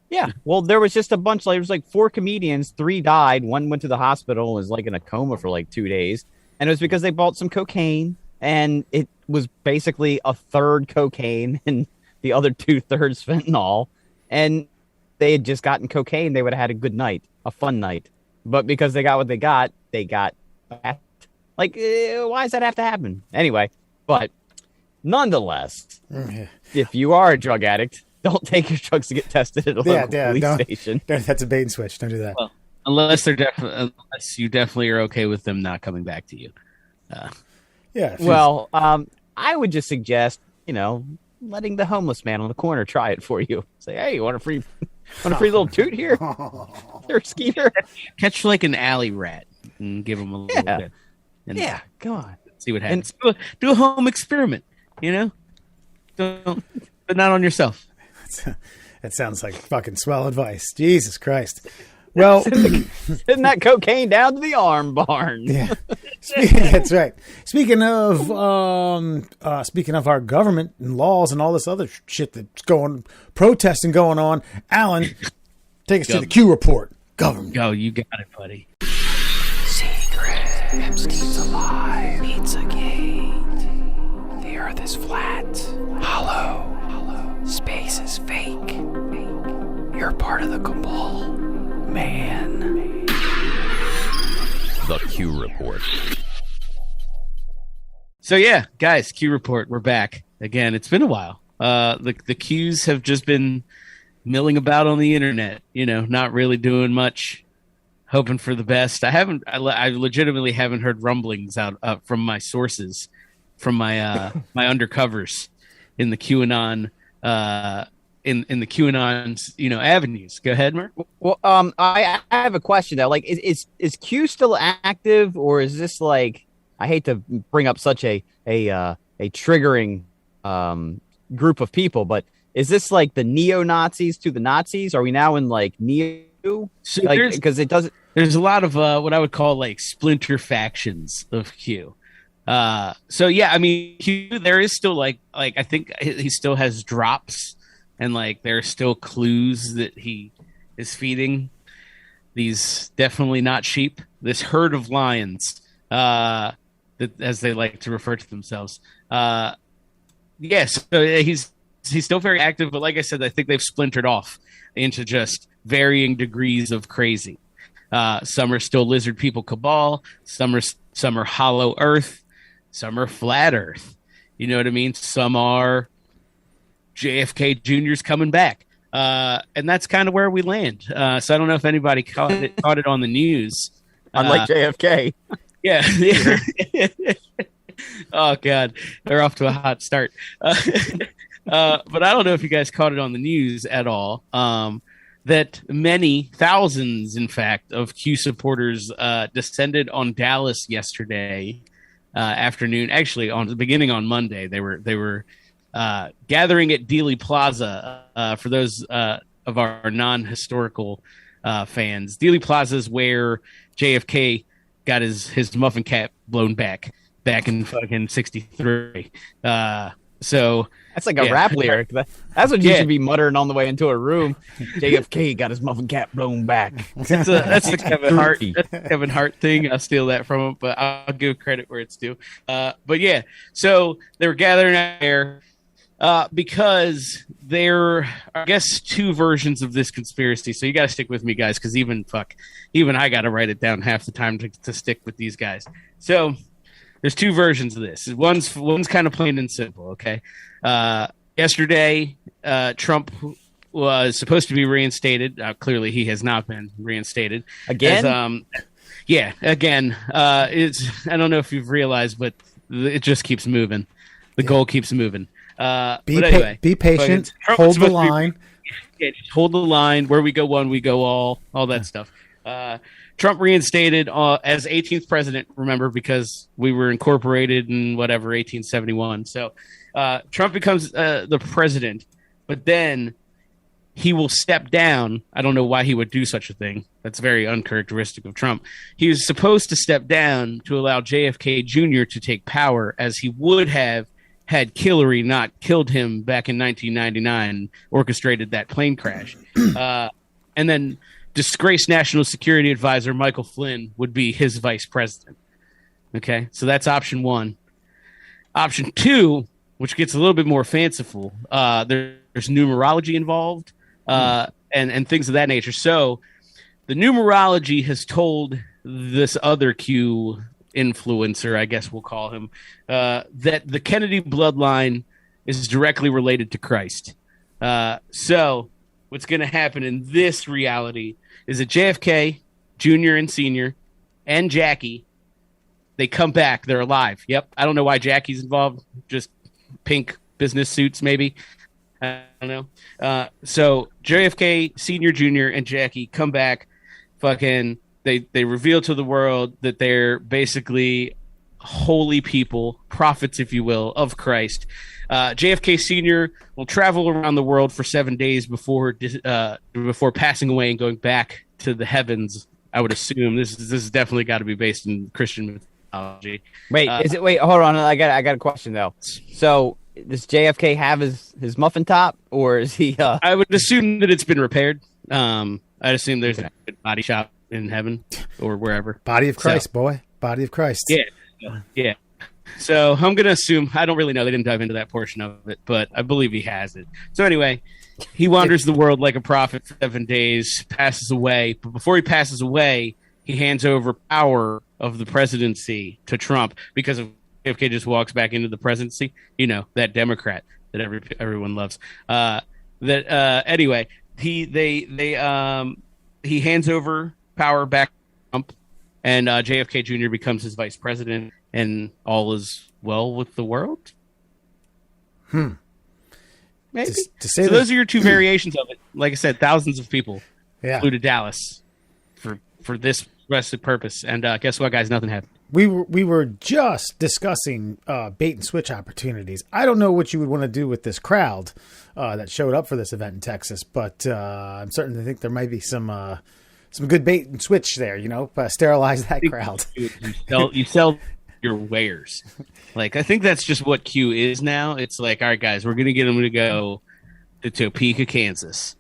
Speaker 2: Yeah. Well, there was just a bunch. There was like 4 comedians. 3 died. 1 went to the hospital and was like in a coma for like 2 days. And it was because they bought some cocaine. And it was basically a third cocaine and the other 2/3 fentanyl. And they had just gotten cocaine. They would have had a good night, a fun night. But because they got what they got like, why does that have to happen? Anyway, but nonetheless, if you are a drug addict, don't take your drugs to get tested at a local police station.
Speaker 1: That's a bait and switch. Don't do that.
Speaker 3: Well, unless you definitely are okay with them not coming back to you.
Speaker 2: Well, I would just suggest, letting the homeless man on the corner try it for you. Say, hey, you want a free little toot here? There, Skeeter.
Speaker 3: Catch like an alley rat and give him a little bit. And
Speaker 2: come on.
Speaker 3: See what happens. Do a home experiment, Don't, but not on yourself.
Speaker 1: That sounds like fucking swell advice. Jesus Christ. Well,
Speaker 2: send that cocaine down to the arm barn.
Speaker 1: Yeah, that's right. Speaking of our government and laws and all this other shit that's protesting going on, Alan, take us to the Q report. Government.
Speaker 3: Go, you got it, buddy.
Speaker 4: Secret. Epstein's alive. Pizzagate. The Earth is flat. Hollow. Space is fake. You're part of the cabal. Man.
Speaker 5: The Q Report.
Speaker 3: So yeah, guys, Q Report, we're back again. It's been a while. The Qs have just been milling about on the internet, not really doing much, hoping for the best. I legitimately haven't heard rumblings out from my sources, from my my undercovers in the QAnon in the QAnon's avenues. Go ahead, Mark.
Speaker 2: Well, I have a question though. Like, is Q still active, or is this like, I hate to bring up such a triggering group of people, but is this like the neo-Nazis to the Nazis? Are we now in like neo?
Speaker 3: So
Speaker 2: because it doesn't.
Speaker 3: There's a lot of what I would call like splinter factions of Q. So yeah, I mean, Q, there is still like I think he still has drops. And like there are still clues that he is feeding these definitely not sheep, this herd of lions, that as they like to refer to themselves. Yes, so he's still very active, but like I said, I think they've splintered off into just varying degrees of crazy. Some are still lizard people cabal, some are hollow Earth, some are flat Earth. You know what I mean? Some are JFK Jr.'s coming back. And that's kind of where we land. So I don't know if anybody caught it on the news.
Speaker 2: Unlike JFK.
Speaker 3: Yeah. Oh, God. They're off to a hot start. But I don't know if you guys caught it on the news at all. That many thousands, in fact, of Q supporters descended on Dallas yesterday afternoon. Actually, beginning on Monday, they were gathering at Dealey Plaza. For those of our non-historical fans, Dealey Plaza is where JFK got his muffin cap blown back in fucking 1963. So
Speaker 2: that's like a rap lyric. That's what you should be muttering on the way into a room. JFK got his muffin cap blown back.
Speaker 3: That's the Kevin Hart thing. I'll steal that from him, but I'll give credit where it's due. But yeah, so they were gathering out there. Because there are, I guess, two versions of this conspiracy. So you got to stick with me, guys, because even I got to write it down half the time to stick with these guys. So there's two versions of this. One's kind of plain and simple. Okay. Yesterday, Trump was supposed to be reinstated. Clearly, he has not been reinstated
Speaker 2: again.
Speaker 3: Yeah, again. I don't know if you've realized, but it just keeps moving. The goal keeps moving.
Speaker 1: Be patient. Hold the line.
Speaker 3: Just hold the line. Where we go one, we go all that stuff. Trump reinstated as 18th president, remember, because we were incorporated in 1871. So Trump becomes the president, but then he will step down. I don't know why he would do such a thing. That's very uncharacteristic of Trump. He was supposed to step down to allow JFK Jr. to take power, as he would have had Hillary not killed him back in 1999, orchestrated that plane crash. And then disgraced National Security Advisor Michael Flynn would be his vice president. Okay, so that's option one. Option two, which gets a little bit more fanciful, there's numerology involved and things of that nature. So the numerology has told this other Q influencer, I guess we'll call him, that the Kennedy bloodline is directly related to Christ. So what's going to happen in this reality is that JFK Jr. and Sr. and Jackie, they come back. They're alive. Yep. I don't know why Jackie's involved. Just pink business suits, maybe. I don't know. So JFK Sr., Jr., and Jackie come back. Fucking, they reveal to the world that they're basically holy people, prophets, if you will, of Christ. JFK Sr. will travel around the world for 7 days before passing away and going back to the heavens. I would assume this is definitely got to be based in Christian mythology.
Speaker 2: Wait, hold on. I got a question though. So does JFK have his muffin top, or is he?
Speaker 3: I would assume that it's been repaired. I'd assume there's a body shop in heaven or wherever.
Speaker 1: Body of Christ, boy. Body of Christ.
Speaker 3: Yeah. So I'm going to assume, I don't really know, they didn't dive into that portion of it, but I believe he has it. So anyway, he wanders the world like a prophet for 7 days, passes away. But before he passes away, he hands over power of the presidency to Trump, because if JFK just walks back into the presidency, that Democrat that everyone loves. Anyway, he hands over power back to Trump, and JFK Jr. becomes his vice president, and all is well with the world.
Speaker 1: Maybe.
Speaker 3: So those are your two variations of it. Like I said, thousands of people flew to Dallas for this blessed purpose. And guess what, guys? Nothing happened.
Speaker 1: We were just discussing bait and switch opportunities. I don't know what you would want to do with this crowd that showed up for this event in Texas, but I'm certain to think there might be some good bait and switch there. Sterilize that crowd.
Speaker 3: You sell your wares. Like, I think that's just what Q is now. It's like, all right, guys, we're gonna get them to go to Topeka, Kansas,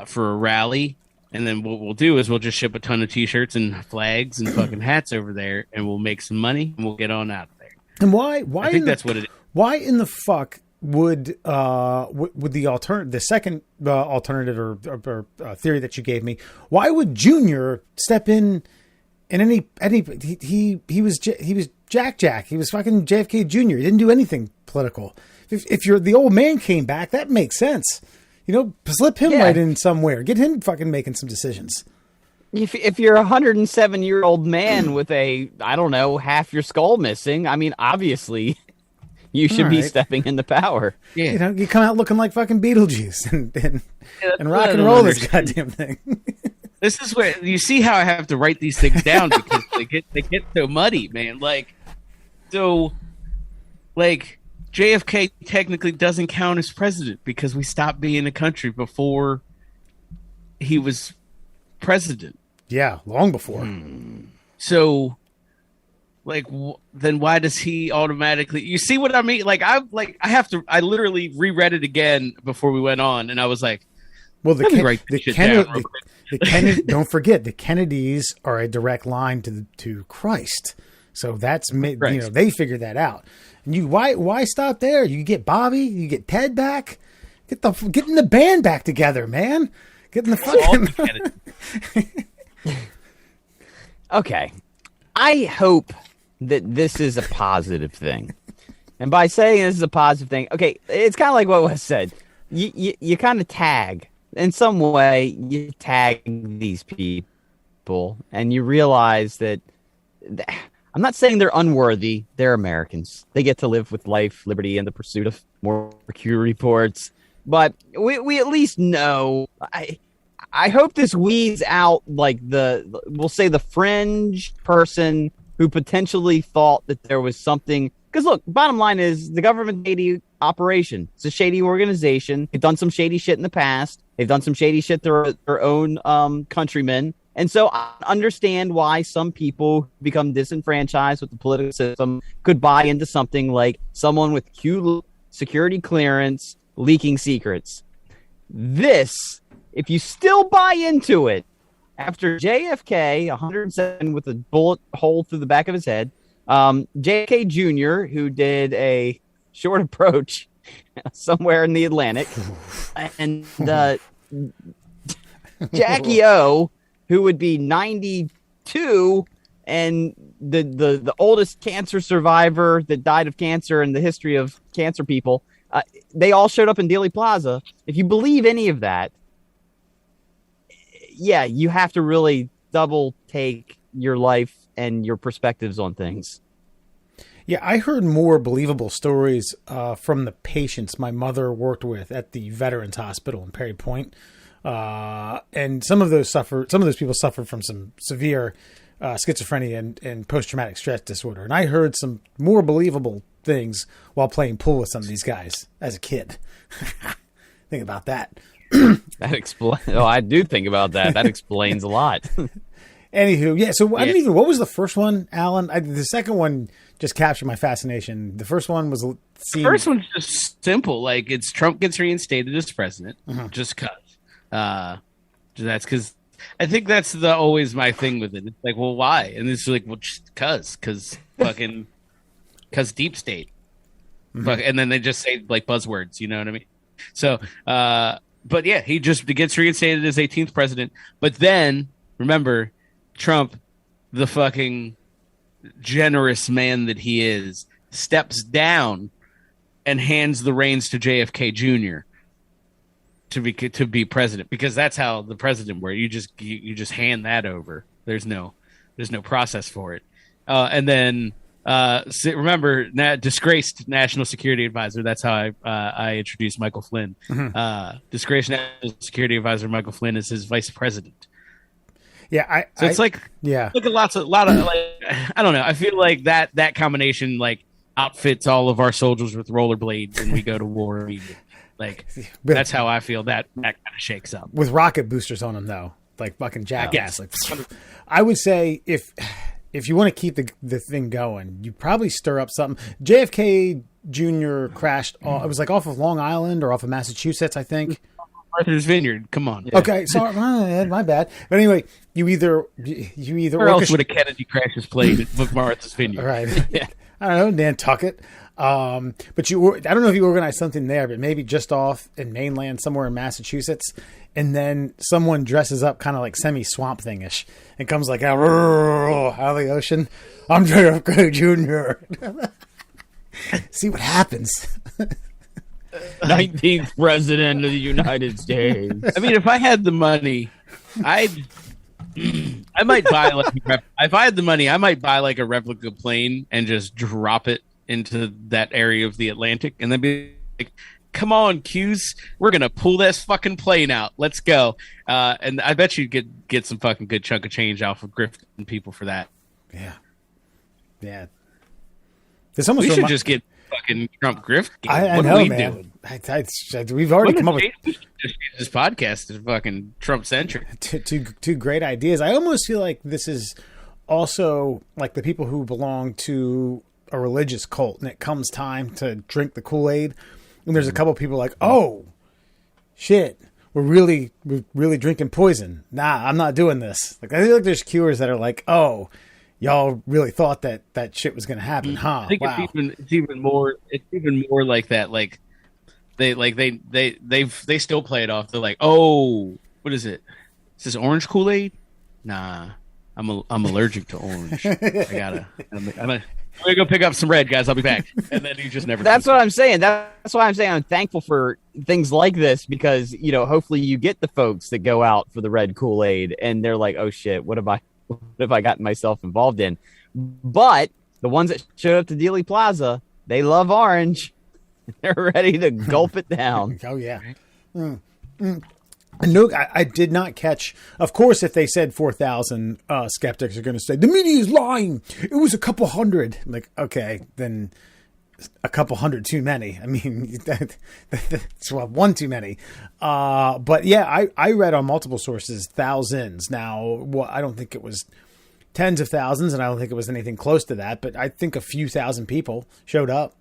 Speaker 3: for a rally. And then what we'll do is we'll just ship a ton of T-shirts and flags and fucking hats over there, and we'll make some money, and we'll get on out of there.
Speaker 1: And why?
Speaker 3: I think that's what it is.
Speaker 1: Why in the fuck would the second alternative or theory that you gave me? Why would Junior step in any? He was Jack. He was fucking JFK Jr. He didn't do anything political. If you're the old man came back, that makes sense. Slip him right in somewhere. Get him fucking making some decisions.
Speaker 2: If you're a 107-year-old man with half your skull missing, I mean, obviously, you should be stepping into power.
Speaker 3: Yeah.
Speaker 1: You come out looking like fucking Beetlejuice and rock and roll this goddamn thing.
Speaker 3: This is where you see how I have to write these things down, because they get so muddy, man. JFK technically doesn't count as president because we stopped being a country before he was president.
Speaker 1: Yeah, long before.
Speaker 3: So, then why does he automatically? You see what I mean? I literally reread it again before we went on, and I was like,
Speaker 1: well, don't forget, the Kennedys are a direct line to Christ. So that's
Speaker 3: Right.
Speaker 1: you know, they figured that out. And you why stop there? You get Bobby, you get Ted back, getting the band back together, man. Getting the fucking
Speaker 2: Okay. I hope that this is a positive thing. And by saying this is a positive thing, okay, it's kind of like what was said. You kind of tag. In some way, you tag these people, and you realize that I'm not saying they're unworthy. They're Americans. They get to live with life, liberty, and the pursuit of more Q reports. But we at least know. I hope this weeds out like we'll say the fringe person who potentially thought that there was something. Because look, bottom line is the government shady operation. It's a shady organization. They've done some shady shit in the past. They've done some shady shit to their own countrymen. And so I understand why some people become disenfranchised with the political system could buy into something like someone with Q security clearance leaking secrets. This, if you still buy into it, after JFK, 107 with a bullet hole through the back of his head, JFK Jr., who did a short approach somewhere in the Atlantic, and Jackie O, who would be 92 and the oldest cancer survivor that died of cancer in the history of cancer people, they all showed up in Dealey Plaza. If you believe any of that, yeah, you have to really double take your life and your perspectives on things.
Speaker 1: Yeah, I heard more believable stories from the patients my mother worked with at the Veterans Hospital in Perry Point. And some of those people suffered from some severe schizophrenia and post-traumatic stress disorder. And I heard some more believable things while playing pool with some of these guys as a kid. Think about that.
Speaker 2: That explains. Oh, I do think about that. That explains a lot.
Speaker 1: Anywho, yeah. So I don't even. What was the first one, Alan? The second one just captured my fascination. The first one was.
Speaker 3: The first one's just simple. Like it's Trump gets reinstated as president, just cause. That's because I think that's always my thing with it. It's like, well, why? And it's like, well, just cause deep state. And then they just say like buzzwords. You know what I mean? So, but yeah, he just gets reinstated as 18th president. But then remember. Trump, the fucking generous man that he is, steps down and hands the reins to JFK Jr. to be president, because that's how the president works. You just hand that over. There's no process for it. And then remember, disgraced national security advisor. That's how I introduced Michael Flynn. Disgraced national security advisor Michael Flynn is his vice president.
Speaker 1: Yeah,
Speaker 3: it's like a lot of like, I don't know. I feel like that combination like outfits all of our soldiers with rollerblades and we go to war. Like that's how I feel that kind of shakes up
Speaker 1: with rocket boosters on them though, like fucking jackass. Like I would say if you want to keep the thing going, you probably stir up something. JFK Jr. crashed. It was like off of Long Island or off of Massachusetts, I think.
Speaker 3: Martha's Vineyard. Come on.
Speaker 1: Yeah. Okay, sorry, my bad. But anyway, you either
Speaker 3: where else would a Kennedy crash has played with Martha's Vineyard?
Speaker 1: Right. Yeah. I don't know, Nantucket. But I don't know if you organized something there, but maybe just off in mainland somewhere in Massachusetts, and then someone dresses up kind of like semi-swamp thingish and comes like out of the ocean. I'm JFK Jr. See what happens.
Speaker 2: 19th president of the United States.
Speaker 3: I mean, if I had the money, I might buy if I had the money, I might buy like a replica plane and just drop it into that area of the Atlantic and then be like, come on, Q's, we're going to pull this fucking plane out. Let's go. And I bet you get some fucking good chunk of change off of grifting people for that.
Speaker 1: Yeah. Yeah.
Speaker 3: We should just get fucking Trump grift.
Speaker 1: I know, man. We've already come up with
Speaker 3: this podcast is fucking Trump centric.
Speaker 1: Two great ideas. I almost feel like this is also like the people who belong to a religious cult, and it comes time to drink the Kool-Aid, and there's a couple people like, oh shit, we're really drinking poison. Nah, I'm not doing this. Like I feel like there's Qers that are like, oh y'all really thought that shit was going to happen, huh?
Speaker 3: I think
Speaker 1: Wow.
Speaker 3: it's even more like that. Like they still play it off. They're like, oh, what is it? Is this orange Kool-Aid? Nah, I'm allergic to orange. I'm gonna go pick up some red, guys. I'll be back. And then you just never.
Speaker 2: That's what I'm saying. That's why I'm saying I'm thankful for things like this because, hopefully you get the folks that go out for the red Kool-Aid and they're like, oh shit, what have I gotten myself involved in? But the ones that showed up to Dealey Plaza, they love orange. They're ready to gulp it down.
Speaker 1: Oh yeah. No, I did not catch. Of course, if they said 4,000, skeptics are going to say the media is lying. It was a couple hundred. I'm like, okay, then a couple hundred too many. I mean, that's one too many. But yeah, I read on multiple sources thousands. Now, I don't think it was tens of thousands, and I don't think it was anything close to that. But I think a few thousand people showed up,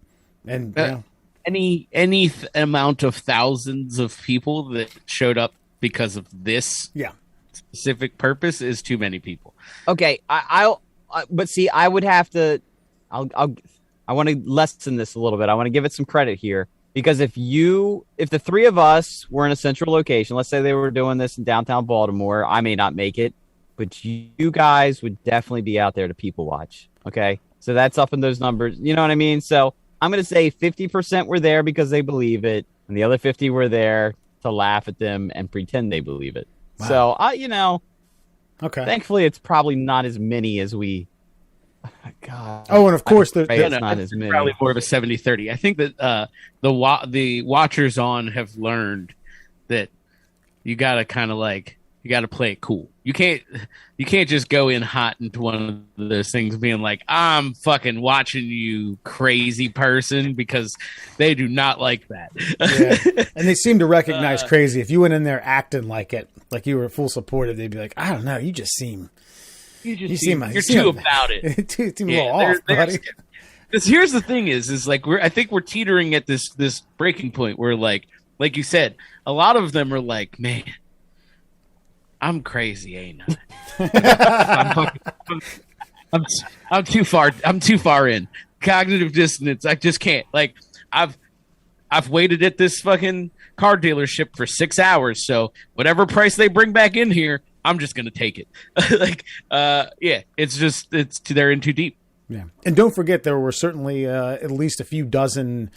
Speaker 1: and
Speaker 3: any amount of thousands of people that showed up because of this specific purpose is too many people.
Speaker 2: Okay, but see, I would have to. I want to lessen this a little bit. I want to give it some credit here because if the three of us were in a central location, let's say they were doing this in downtown Baltimore, I may not make it, but you guys would definitely be out there to people watch. Okay, so that's up in those numbers. You know what I mean? So I'm going to say 50% were there because they believe it, and the other 50 were there to laugh at them and pretend they believe it. Wow. So,
Speaker 1: okay.
Speaker 2: Thankfully, it's probably not as many as we. God.
Speaker 1: Oh, and of course,
Speaker 2: it's not as many.
Speaker 3: Probably more of a 70-30. I think that the watchers on have learned that you got to kind of you got to play it cool. You can't just go in hot into one of those things being like, I'm fucking watching you, crazy person, because they do not like that.
Speaker 1: Yeah. And they seem to recognize crazy. If you went in there acting like it, like you were full supportive, they'd be like, I don't know, you just seem
Speaker 3: you're too about it.
Speaker 1: too a little off, buddy.
Speaker 3: Because here's the thing is like I think we're teetering at this breaking point where like you said, a lot of them are like, man, I'm crazy, ain't I? I'm too far. I'm too far in cognitive dissonance. I just can't. Like I've waited at this fucking car dealership for 6 hours. So whatever price they bring back in here, I'm just gonna take it. They're in too deep.
Speaker 1: Yeah, and don't forget there were certainly at least a few dozen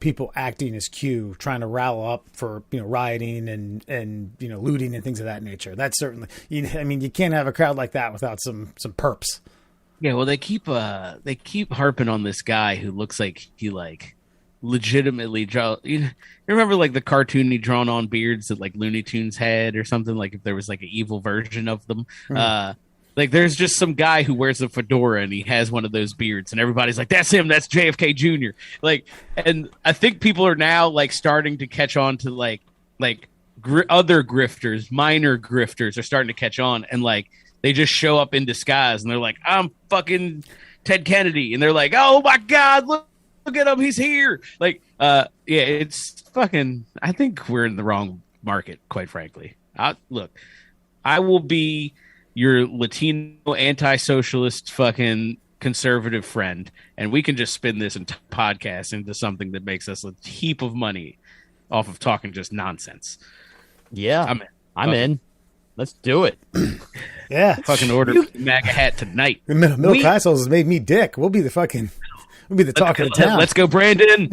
Speaker 1: people acting as Q, trying to rile up for rioting and looting and things of that nature. That's certainly. You can't have a crowd like that without some perps.
Speaker 3: Yeah, well, they keep harping on this guy who looks like he legitimately draw. You remember like the cartoony drawn on beards that like Looney Tunes had or something, like if there was like an evil version of them. Like there's just some guy who wears a fedora and he has one of those beards and everybody's like, that's him. That's JFK Jr. Like, and I think people are now like starting to catch on to other grifters, minor grifters are starting to catch on and like they just show up in disguise and they're like, I'm fucking Ted Kennedy. And they're like, oh my God, look at him. He's here. Like, it's fucking, I think we're in the wrong market, quite frankly. I will be your Latino anti-socialist fucking conservative friend, and we can just spin this podcast into something that makes us a heap of money off of talking just nonsense.
Speaker 2: Yeah, I'm in. Let's do it.
Speaker 1: Yeah,
Speaker 3: fucking order MAGA hat tonight.
Speaker 1: The middle Classholes has made me dick. We'll be the talk of the town.
Speaker 3: Let's go, Brandon.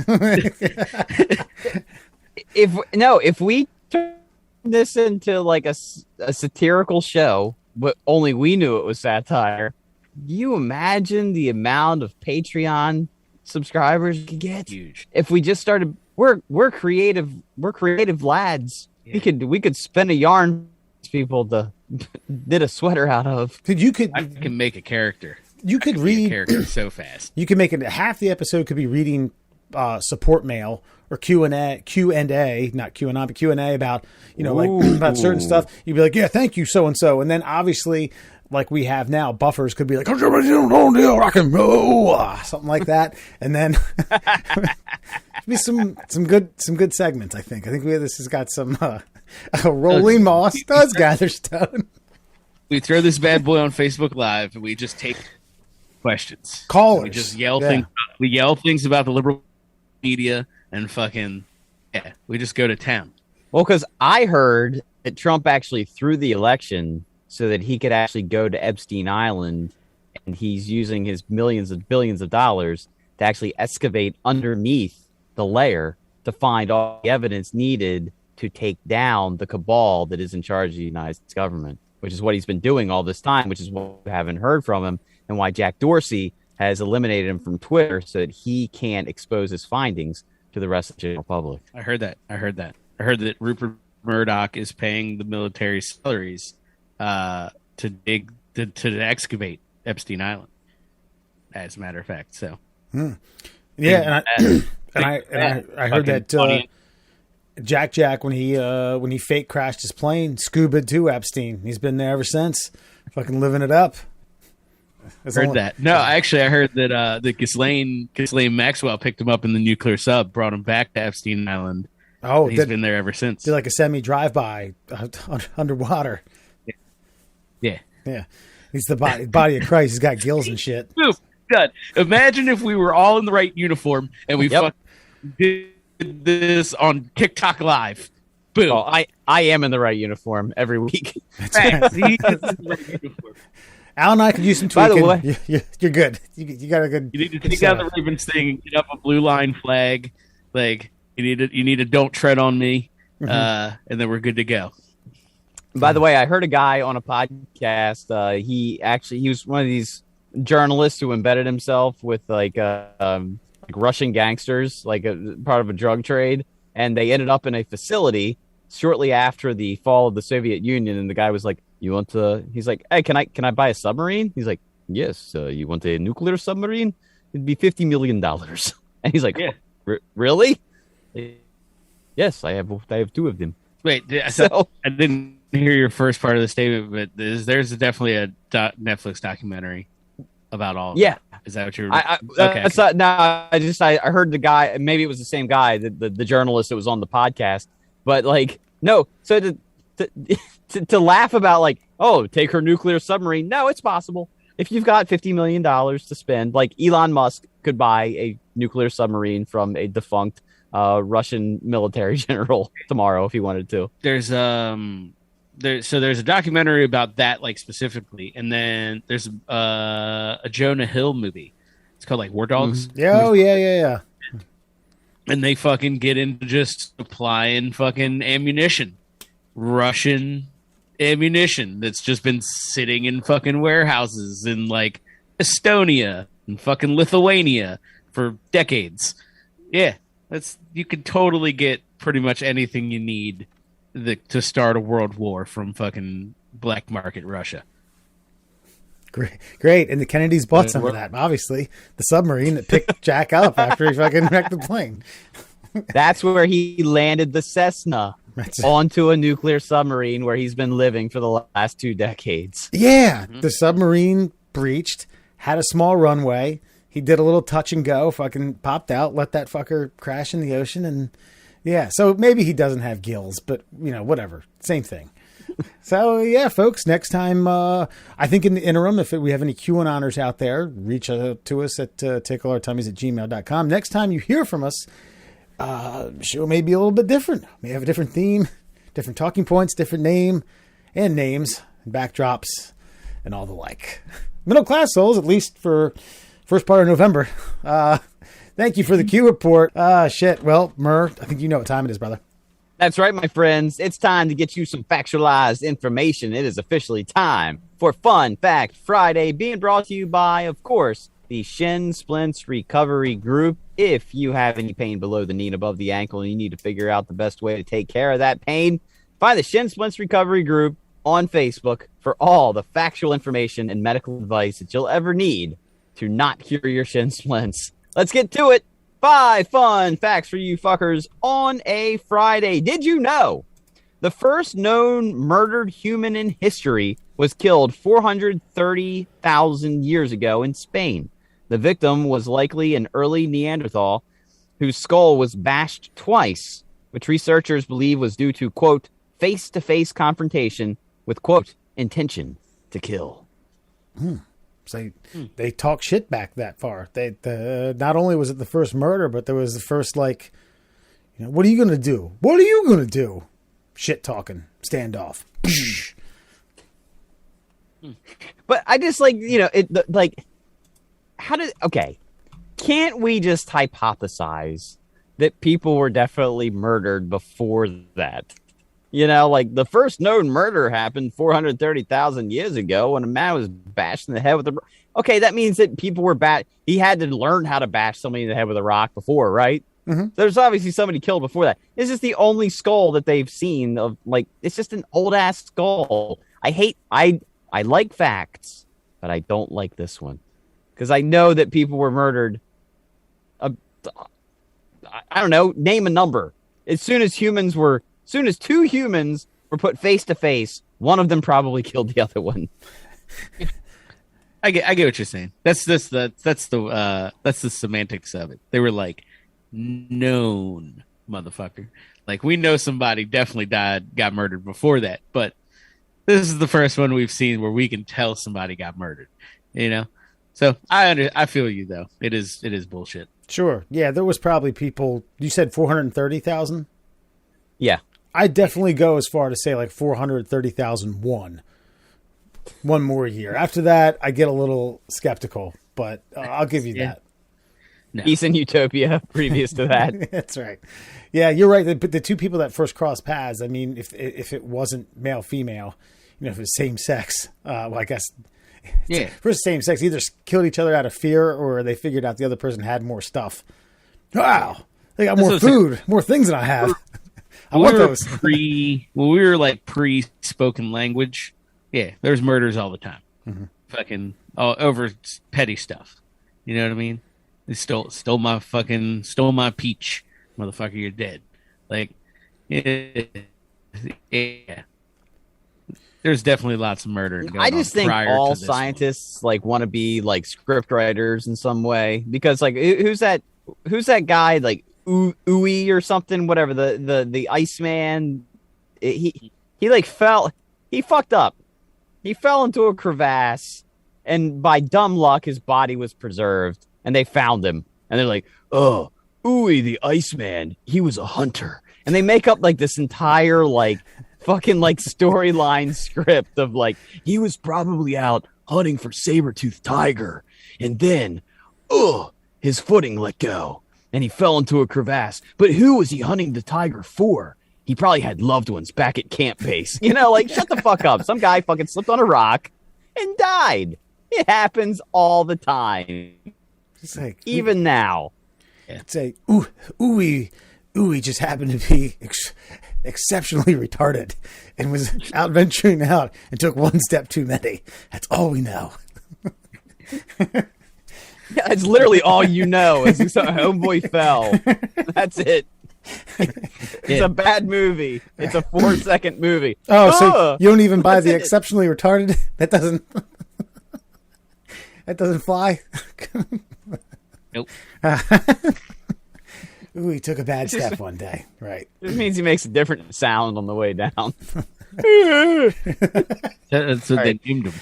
Speaker 2: If we turn this into like a satirical show, but only we knew it was satire. Do you imagine the amount of Patreon subscribers we could get?
Speaker 3: Huge. If
Speaker 2: we just started, we're creative lads. Yeah. We could spin a yarn people to did a sweater out of.
Speaker 3: I can make a character.
Speaker 1: You could read
Speaker 3: a character so fast.
Speaker 1: You can make it half the episode could be reading support mail or Q&A, not Q&A, but Q&A about, about certain stuff. You'd be like, yeah, thank you, so-and-so. And then obviously, like we have now, buffers could be like, rock and roll, something like that. And then be some good segments, I think. This has got some rolling moss does gather stone.
Speaker 3: We throw this bad boy on Facebook Live, and we just take questions.
Speaker 1: Callers.
Speaker 3: We just yell things. We yell things about the liberal media, and fucking we just go to town.
Speaker 2: Well, because I heard that Trump actually threw the election so that he could actually go to Epstein Island, and he's using his millions of billions of dollars to actually excavate underneath the layer to find all the evidence needed to take down the cabal that is in charge of the United States government, which is what he's been doing all this time, which is what we haven't heard from him, and why Jack Dorsey has eliminated him from Twitter so that he can't expose his findings to the rest of the general public.
Speaker 3: I heard that. I heard that Rupert Murdoch is paying the military salaries to excavate Epstein Island, as a matter of fact. So,
Speaker 1: yeah, and I heard that Jack when he fake crashed his plane, scuba to Epstein. He's been there ever since, fucking living it up.
Speaker 3: That. No, actually, I heard that Ghislaine Maxwell picked him up in the nuclear sub, brought him back to Epstein Island.
Speaker 1: Oh,
Speaker 3: he's been there ever since.
Speaker 1: Did like a semi drive-by underwater.
Speaker 3: Yeah.
Speaker 1: He's the body of Christ. He's got gills and shit.
Speaker 3: Boom, done. Imagine if we were all in the right uniform and we fucking did this on TikTok Live. Boom.
Speaker 2: Oh, I am in the right uniform every week.
Speaker 3: Right. He is in the right uniform.
Speaker 1: Al and I could use some tweaking. By the way, you're good. You got a good.
Speaker 3: You need to take down the Ravens thing and get up a blue line flag. Like you need a don't tread on me, and then we're good to go.
Speaker 2: By the way, I heard a guy on a podcast. He was one of these journalists who embedded himself with like Russian gangsters, like a part of a drug trade, and they ended up in a facility shortly after the fall of the Soviet Union. And the guy was like, "You want to?" He's like, "Hey, can I buy a submarine?" He's like, "Yes. You want a nuclear submarine? It'd be $50 million." And he's like, "Really?" Yes, I have two of them.
Speaker 3: Wait, so I didn't hear your first part of the statement, but there's definitely a Netflix documentary about all of
Speaker 2: that.
Speaker 3: Is that what you're...
Speaker 2: Okay. I heard the guy, maybe it was the same guy, the journalist that was on the podcast, but like, no, so to laugh about like, oh, take her nuclear submarine. No, it's possible. If you've got $50 million to spend, like Elon Musk could buy a nuclear submarine from a defunct Russian military general tomorrow if he wanted to.
Speaker 3: There's a documentary about that, like specifically, and then there's a Jonah Hill movie. It's called like War Dogs.
Speaker 1: Mm-hmm. Yeah.
Speaker 3: And they fucking get into just supplying fucking ammunition, Russian ammunition that's just been sitting in fucking warehouses in like Estonia and fucking Lithuania for decades. Yeah, you could totally get pretty much anything you need to start a world war from fucking black market Russia.
Speaker 1: Great. And the Kennedys bought some of that, obviously. The submarine that picked Jack up after he fucking wrecked the plane.
Speaker 2: That's where he landed the Cessna onto a nuclear submarine where he's been living for the last 2 decades.
Speaker 1: Yeah. Mm-hmm. The submarine breached, had a small runway. He did a little touch and go, fucking popped out, let that fucker crash in the ocean. And yeah, so maybe he doesn't have gills, but whatever. Same thing. So yeah, folks, next time, I think in the interim, if we have any QAnoners out there, reach out to us at tickleourtummies@gmail.com. Next time you hear from us, show may be a little bit different. May have a different theme, different talking points, different name and names, and backdrops, and all the like. Middle class souls, at least for first part of November. Thank you for the Q report. Shit. Well, Murr, I think you know what time it is, brother.
Speaker 2: That's right, my friends. It's time to get you some factualized information. It is officially time for Fun Fact Friday, being brought to you by, of course, the Shin Splints Recovery Group. If you have any pain below the knee and above the ankle and you need to figure out the best way to take care of that pain, find the Shin Splints Recovery Group on Facebook for all the factual information and medical advice that you'll ever need to not cure your shin splints. Let's get to it. 5 fun facts for you fuckers on a Friday. Did you know the first known murdered human in history was killed 430,000 years ago in Spain? The victim was likely an early Neanderthal whose skull was bashed twice, which researchers believe was due to, quote, face-to-face confrontation with, quote, intention. to kill.
Speaker 1: So they talk shit back that far. Not only was it the first murder, but there was the first, like, you know, what are you going to do? What are you going to do? Shit talking, standoff.
Speaker 2: But I just like, you know, can't we just hypothesize that people were definitely murdered before that? You know, like the first known murder happened 430,000 years ago when a man was bashed in the head with a... Okay, that means that people were he had to learn how to bash somebody in the head with a rock before, right? Mm-hmm. There's obviously somebody killed before that. This is the only skull that they've seen of, like, it's just an old ass skull. I like facts, but I don't like this one because I know that people were murdered. I don't know. Name a number. As soon as two humans were put face to face, one of them probably killed the other one.
Speaker 3: I get what you're saying. That's the semantics of it. They were like, known motherfucker. Like, we know somebody definitely got murdered before that, but this is the first one we've seen where we can tell somebody got murdered, you know? So I feel you though. It is bullshit. Sure.
Speaker 1: Yeah, there was probably people, you said 430,000?
Speaker 2: Yeah.
Speaker 1: I definitely go as far to say like 430,001. One more year. After that, I get a little skeptical, but I'll give you that.
Speaker 2: No. Peace in Utopia previous to that.
Speaker 1: That's right. Yeah, you're right. But the two people that first crossed paths, I mean, if it wasn't male, female, you know, if it was same sex, well, I guess,
Speaker 3: yeah,
Speaker 1: first same sex, either killed each other out of fear or they figured out the other person had more stuff. Wow. They got more food, more things than I have. I want those.
Speaker 3: When we were like pre-spoken language, yeah, there's murders all the time. Mm-hmm. Fucking over petty stuff. You know what I mean? They stole my peach, motherfucker. You're dead. Like, yeah. There's definitely lots of murder.
Speaker 2: I just think all scientists like want to be like script writers in some way because like who's that guy like Uwe or something, whatever, the Iceman, he fucked up. He fell into a crevasse and by dumb luck his body was preserved. And they found him. And they're like, oh, Uwe, the Iceman, he was a hunter. And they make up like this entire like fucking like storyline script of like, he was probably out hunting for saber-toothed tiger. And then, his footing let go. And he fell into a crevasse. But who was he hunting the tiger for? He probably had loved ones back at camp base. You know, like, shut the fuck up. Some guy fucking slipped on a rock and died. It happens all the time.
Speaker 1: It's like,
Speaker 2: even now.
Speaker 1: It's like, Uwe just happened to be exceptionally retarded and was out venturing out and took one step too many. That's all we know.
Speaker 2: Yeah, it's literally all you know is homeboy fell. That's it. It's a bad movie. It's a 4-second movie.
Speaker 1: Oh, so you don't even buy the exceptionally retarded? That doesn't fly?
Speaker 3: Nope.
Speaker 1: Ooh, he took a bad step one day. Right.
Speaker 2: This means he makes a different sound on the way down.
Speaker 3: That's what they named him.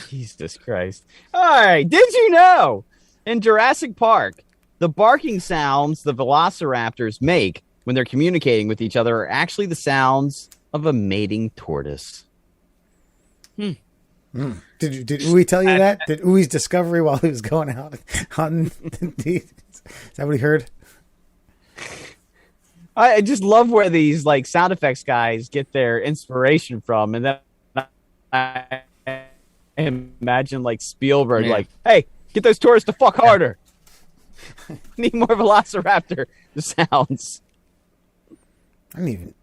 Speaker 2: Jesus Christ. All right. Did you know in Jurassic Park, the barking sounds the velociraptors make when they're communicating with each other are actually the sounds of a mating tortoise?
Speaker 1: Did Uwe tell you that? Did Uwe's discovery while he was going out hunting? Is that what he heard?
Speaker 2: I just love where these like sound effects guys get their inspiration from, and then I imagine like Spielberg, like, "Hey, get those tourists to fuck harder. Need more Velociraptor sounds."
Speaker 1: I don't even.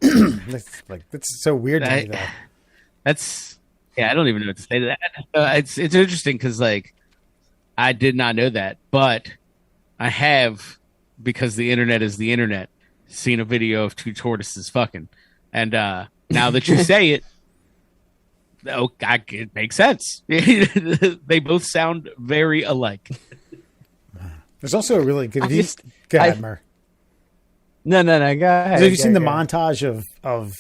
Speaker 1: That's so weird to me, though.
Speaker 3: That's I don't even know what to say to that. It's interesting because like I did not know that, but I have, because the internet is the internet, seen a video of two tortoises fucking, and now that you say it, it makes sense. They both sound very alike.
Speaker 1: There's also a really good. Go ahead, Mer.
Speaker 2: No, go ahead.
Speaker 1: Have you seen the montage of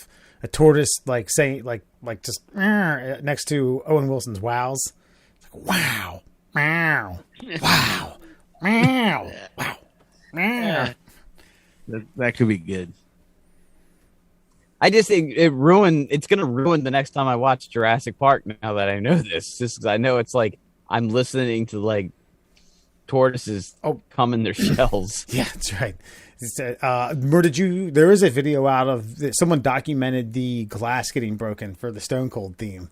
Speaker 1: a tortoise like saying, like like just next to Owen Wilson's wows. It's like, wow, wow, wow, wow, wow, wow.
Speaker 3: That could be good.
Speaker 2: I just think it's going to ruin the next time I watch Jurassic Park now that I know this. Just because I know it's like I'm listening to like tortoises come in their shells.
Speaker 1: Yeah, that's right. There is a video out of someone documented the glass getting broken for the Stone Cold theme.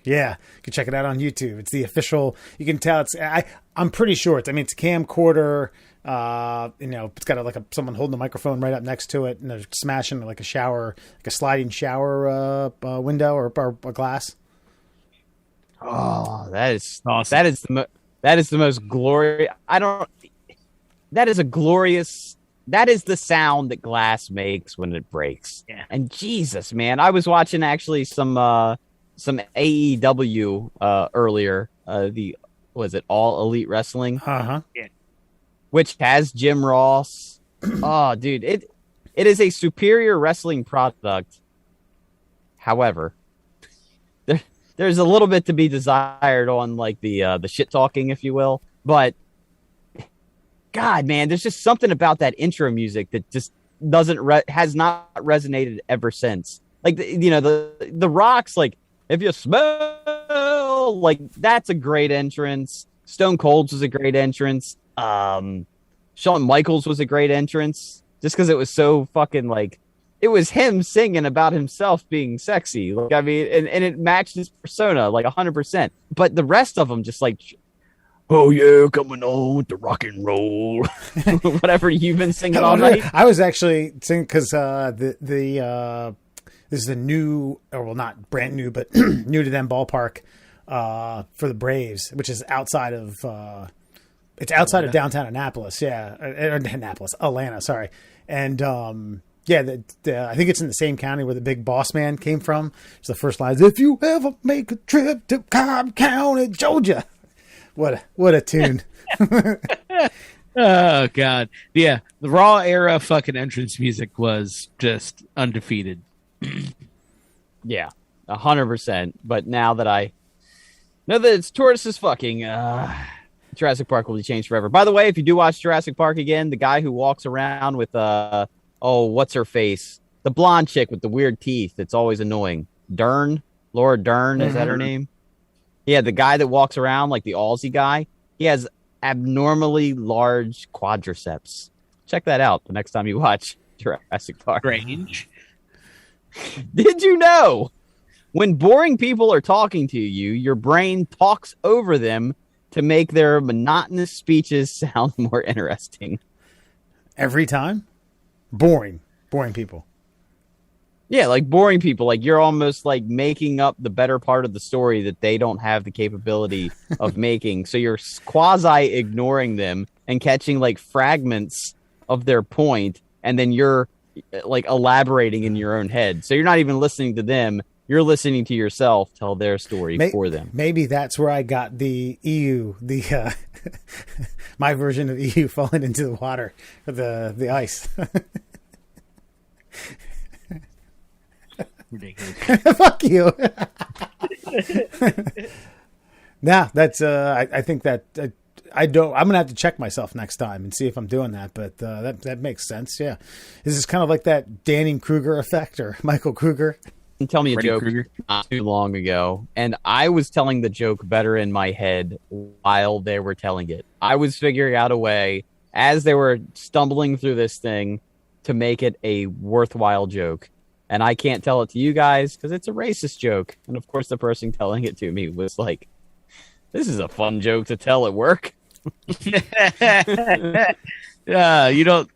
Speaker 1: Yeah, you can check it out on YouTube. It's the official. You can tell I'm pretty sure it's a camcorder. It's got someone holding the microphone right up next to it, and they're smashing like a sliding shower window or a glass.
Speaker 2: Oh, that is
Speaker 3: awesome.
Speaker 2: That is the most glorious. That is the sound that glass makes when it breaks.
Speaker 3: Yeah.
Speaker 2: And Jesus, man, I was watching actually some AEW earlier. Was it All Elite Wrestling?
Speaker 1: Yeah.
Speaker 2: Which has Jim Ross. Oh, dude, it is a superior wrestling product. However, there's a little bit to be desired on like the shit talking, if you will. But God, man, there's just something about that intro music that just has not resonated ever since. Like the Rock's like, if you smell, like that's a great entrance. Stone Cold's was a great entrance. Shawn Michaels was a great entrance just because it was so fucking like it was him singing about himself being sexy. Like, I mean, and it matched his persona like 100%. But the rest of them just like, oh yeah, coming on with the rock and roll, whatever you've been singing all night.
Speaker 1: I was actually singing because this is a new, or well, not brand new, but new to them ballpark for the Braves, which is outside of. It's outside of downtown Annapolis, Atlanta, sorry. And, I think it's in the same county where the Big Boss Man came from. It's the first line, if you ever make a trip to Cobb County, Georgia. What a tune.
Speaker 3: Oh, God. Yeah, the Raw era fucking entrance music was just undefeated.
Speaker 2: Yeah, 100%. But now that I know that it's tortoises fucking... Jurassic Park will be changed forever. By the way, if you do watch Jurassic Park again, the guy who walks around with what's her face? The blonde chick with the weird teeth that's always annoying. Laura Dern, is that her name? Yeah, the guy that walks around like the Aussie guy. He has abnormally large quadriceps. Check that out the next time you watch Jurassic Park.
Speaker 3: Strange.
Speaker 2: Did you know? When boring people are talking to you, your brain talks over them to make their monotonous speeches sound more interesting.
Speaker 1: Every time? Boring people.
Speaker 2: Yeah, like boring people. Like you're almost like making up the better part of the story that they don't have the capability of making. So you're quasi ignoring them and catching like fragments of their point. And then you're like elaborating in your own head. So you're not even listening to them. You're listening to yourself tell their story for them.
Speaker 1: Maybe that's where I got the EU, my version of EU falling into the water, or the ice.
Speaker 3: Ridiculous.
Speaker 1: Fuck you. Nah, that's I think that I'm gonna have to check myself next time and see if I'm doing that. But that makes sense. Yeah, this is kind of like that Danny Kruger effect or Michael Kruger.
Speaker 2: Tell me a
Speaker 3: Freddy
Speaker 2: joke
Speaker 3: Krueger.
Speaker 2: not too long ago, and I was telling the joke better in my head while they were telling it. I was figuring out a way as they were stumbling through this thing to make it a worthwhile joke. And I can't tell it to you guys because it's a racist joke. And of course, the person telling it to me was like, "This is a fun joke to tell at work."
Speaker 3: You don't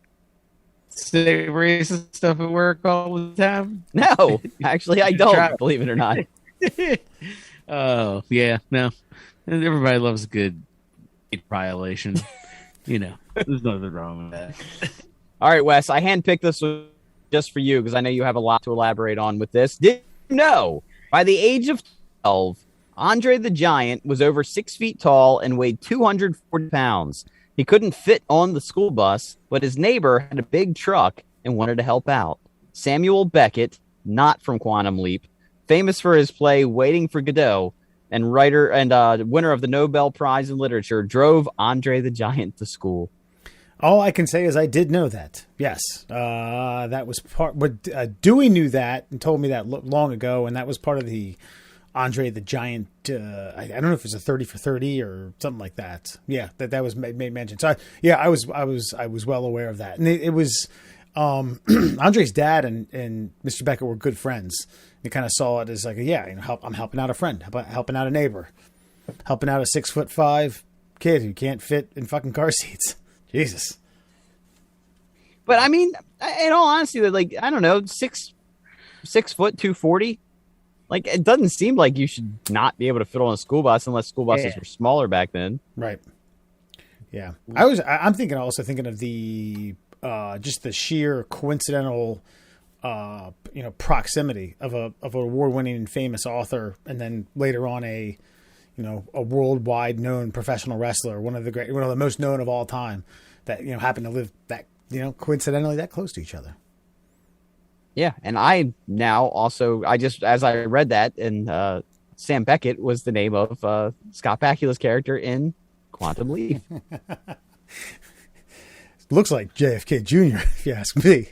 Speaker 3: say racist stuff at work all the time?
Speaker 2: No, actually, I don't. Believe it or not.
Speaker 3: Oh yeah, no. Everybody loves a good violation. There's nothing wrong with that.
Speaker 2: All right, Wes, I handpicked this just for you because I know you have a lot to elaborate on with this. Did you know by the age of 12, Andre the Giant was over 6 feet tall and weighed 240 pounds? He couldn't fit on the school bus, but his neighbor had a big truck and wanted to help out. Samuel Beckett, not from Quantum Leap, famous for his play Waiting for Godot, and writer and winner of the Nobel Prize in Literature, drove Andre the Giant to school.
Speaker 1: All I can say is I did know that. Yes, that was part. But Dewey knew that and told me that long ago, and that was part of the Andre the Giant. I don't know if it was a 30 for 30 or something like that. Yeah, that was made mention. So I was well aware of that, and it was Andre's dad and Mr. Beckett were good friends. They kind of saw it as like, I'm helping out a friend, helping out a neighbor, helping out a 6'5" kid who can't fit in fucking car seats. Jesus.
Speaker 2: But I mean, in all honesty, like, I don't know, 6 foot 240. Like, it doesn't seem like you should not be able to fit on a school bus unless school buses were smaller back then.
Speaker 1: Right. Yeah. I'm thinking of the just the sheer coincidental proximity of an award-winning and famous author, and then later on a worldwide known professional wrestler, one of the most known of all time, that happened to live that coincidentally that close to each other.
Speaker 2: Yeah, and I now also as I read that, and Sam Beckett was the name of Scott Bakula's character in Quantum Leap.
Speaker 1: Looks like JFK Jr. if you ask me.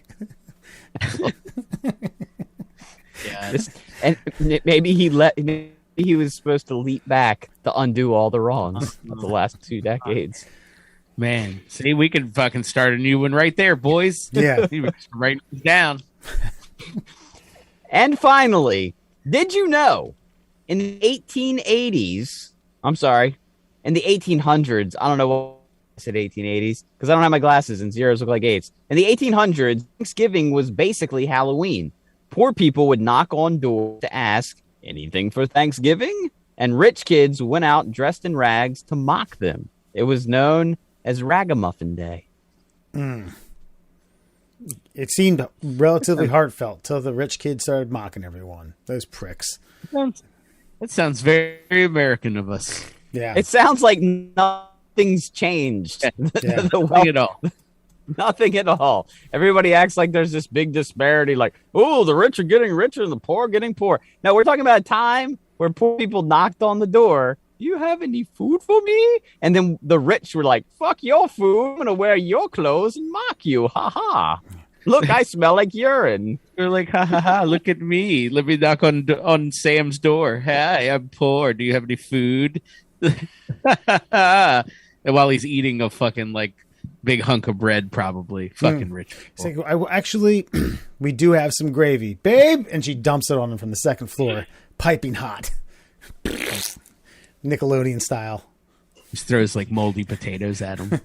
Speaker 2: Yeah, and maybe he was supposed to leap back to undo all the wrongs of the last 2 decades.
Speaker 3: Man, see, we could fucking start a new one right there, boys.
Speaker 1: Yeah.
Speaker 3: Write it down.
Speaker 2: And finally, did you know in the 1880s, in the 1800s, I don't know why I said 1880s, because I don't have my glasses and zeros look like 8s. In the 1800s, Thanksgiving was basically Halloween. Poor people would knock on doors to ask, anything for Thanksgiving? And rich kids went out dressed in rags to mock them. It was known as Ragamuffin Day.
Speaker 1: It seemed relatively heartfelt till the rich kids started mocking everyone. Those pricks.
Speaker 3: That sounds very, very American of us.
Speaker 1: Yeah.
Speaker 2: It sounds like nothing's changed.
Speaker 1: Yeah.
Speaker 3: Nothing at all.
Speaker 2: Nothing at all. Everybody acts like there's this big disparity, like, oh, the rich are getting richer and the poor are getting poor. No, we're talking about a time where poor people knocked on the door. Do you have any food for me? And then the rich were like, fuck your food. I'm going to wear your clothes and mock you. Ha ha. Look, I smell like urine.
Speaker 3: They're like, ha ha ha, look at me. Let me knock on Sam's door. Hi, I'm poor. Do you have any food? And while he's eating a fucking like big hunk of bread, probably. Fucking rich people.
Speaker 1: It's like, actually, we do have some gravy, babe. And she dumps it on him from the second floor, piping hot. Nickelodeon style.
Speaker 3: Just throws like moldy potatoes at him.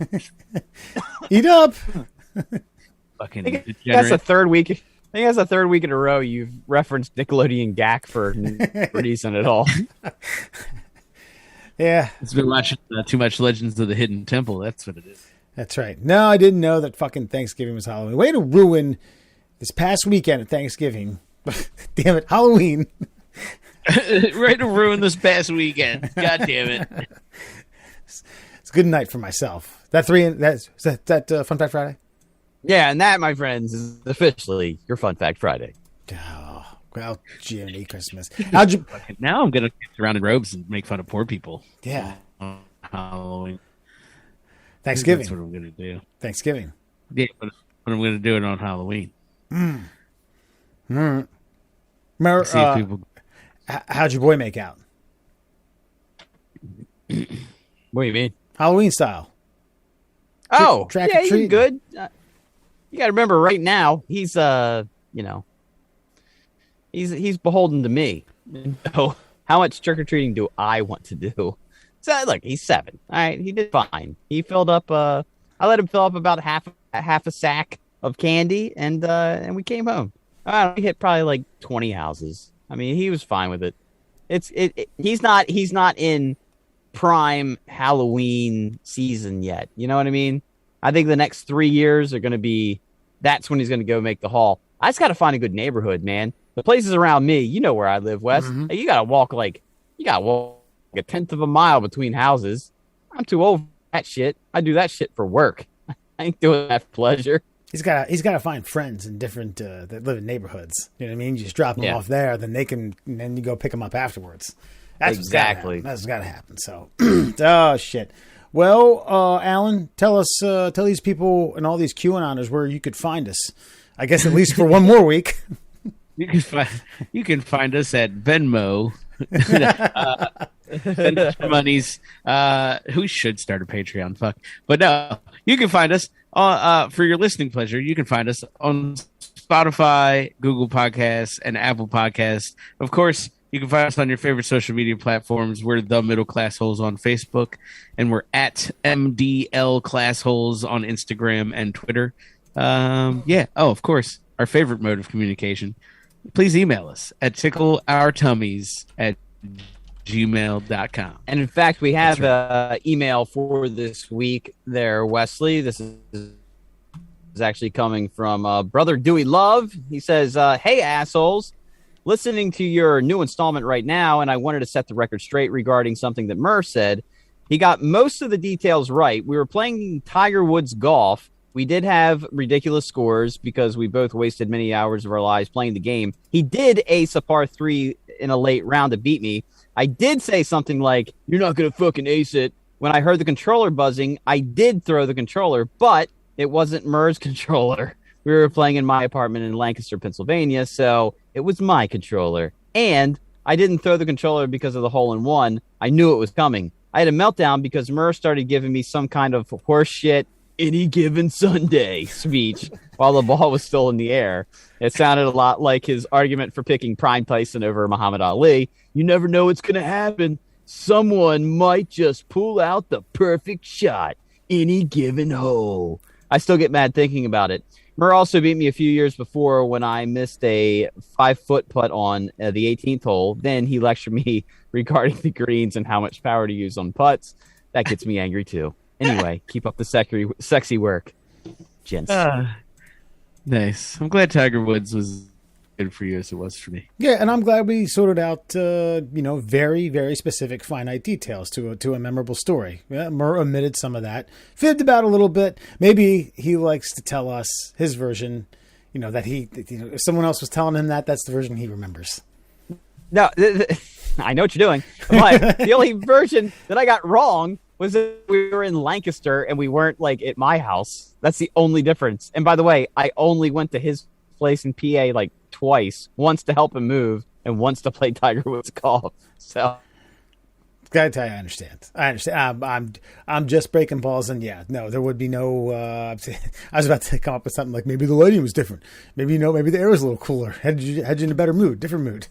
Speaker 1: Eat up.
Speaker 3: Fucking
Speaker 2: I think that's the third week. I think that's the third week in a row you've referenced Nickelodeon GAC for no reason at all.
Speaker 1: Yeah.
Speaker 3: It's been watching too much Legends of the Hidden Temple. That's what it is.
Speaker 1: That's right. No, I didn't know that fucking Thanksgiving was Halloween. Way to ruin this past weekend at Thanksgiving. Damn it, Halloween.
Speaker 3: Right to ruin this past weekend. God damn it.
Speaker 1: It's a good night for myself. That Fun Fact Friday?
Speaker 2: Yeah, and that, my friends, is officially your Fun Fact Friday.
Speaker 1: Oh, well, Jiminy Christmas.
Speaker 3: Now I'm going to get around in robes and make fun of poor people.
Speaker 1: Yeah.
Speaker 3: On Halloween.
Speaker 1: Thanksgiving.
Speaker 3: That's what I'm going to do.
Speaker 1: Thanksgiving.
Speaker 3: Yeah, but I'm going to do it on Halloween.
Speaker 1: See if people... How'd your boy make out?
Speaker 2: What do you mean?
Speaker 1: Halloween style.
Speaker 2: Oh,
Speaker 1: Track
Speaker 2: yeah,
Speaker 1: or
Speaker 2: he's
Speaker 1: treat.
Speaker 2: good. You got to remember, right now he's he's beholden to me. So how much trick or treating do I want to do? So look, he's 7. All right, he did fine. He filled up. I let him fill up about half a sack of candy, and we came home. We hit probably like 20 houses. I mean, he was fine with it. He's not in prime Halloween season yet. You know what I mean? I think the next 3 years are going to be, that's when he's going to go make the haul. I just got to find a good neighborhood, man. The places around me, you know where I live, Wes.
Speaker 1: Mm-hmm.
Speaker 2: Hey, you got to walk like a tenth of a mile between houses. I'm too old for that shit. I do that shit for work. I ain't doing that for pleasure.
Speaker 1: He's got to find friends in different that live in neighborhoods. You know what I mean? You just drop them
Speaker 2: Yeah.
Speaker 1: off there, then and then you go pick them up afterwards. That's
Speaker 2: Exactly.
Speaker 1: That's got to happen. So, oh shit. Well, Alan, tell these people and all these QAnoners where you could find us. I guess at least for one more week.
Speaker 3: You can find us at Venmo. Monies. Who should start a Patreon? Fuck. But no, you can find us for your listening pleasure. You can find us on Spotify, Google Podcasts, and Apple Podcasts. Of course, you can find us on your favorite social media platforms. We're the Middle Classholes on Facebook, and we're at MDL Classholes on Instagram and Twitter. Yeah. Oh, of course, our favorite mode of communication. Please email us at tickleourtummies@gmail.com.
Speaker 2: And in fact, we have an email for this week there, Wesley. This is actually coming from Brother Dewey Love. He says, hey, assholes. Listening to your new installment right now, and I wanted to set the record straight regarding something that Murr said. He got most of the details right. We were playing Tiger Woods golf. We did have ridiculous scores because we both wasted many hours of our lives playing the game. He did ace a par 3 in a late round to beat me. I did say something like, you're not going to fucking ace it. When I heard the controller buzzing, I did throw the controller, but it wasn't Murr's controller. We were playing in my apartment in Lancaster, Pennsylvania, so it was my controller. And I didn't throw the controller because of the hole-in-one. I knew it was coming. I had a meltdown because Murr started giving me some kind of horseshit any given Sunday speech while the ball was still in the air. It sounded a lot like his argument for picking Prime Tyson over Muhammad Ali. You never know what's going to happen. Someone might just pull out the perfect shot any given hole. I still get mad thinking about it. Murr also beat me a few years before when I missed a 5-foot putt on the 18th hole. Then he lectured me regarding the greens and how much power to use on putts. That gets me angry too. Anyway, keep up the sexy work, gents.
Speaker 3: Nice. I'm glad Tiger Woods was good for you as it was for me.
Speaker 1: Yeah, and I'm glad we sorted out, very, very specific, finite details to a memorable story. Yeah, Murr omitted some of that, fibbed about a little bit. Maybe he likes to tell us his version. That if someone else was telling him that's the version he remembers.
Speaker 2: No, I know what you're doing. But the only version that I got wrong was that we were in Lancaster and we weren't at my house. That's the only difference. And by the way, I only went to his place in PA twice, once to help him move and once to play Tiger Woods golf. So,
Speaker 1: gotta tell you, I understand. I'm just breaking balls, and no, there would be no. I was about to come up with something like maybe the lighting was different. Maybe maybe the air was a little cooler. Had you in a better mood, different mood.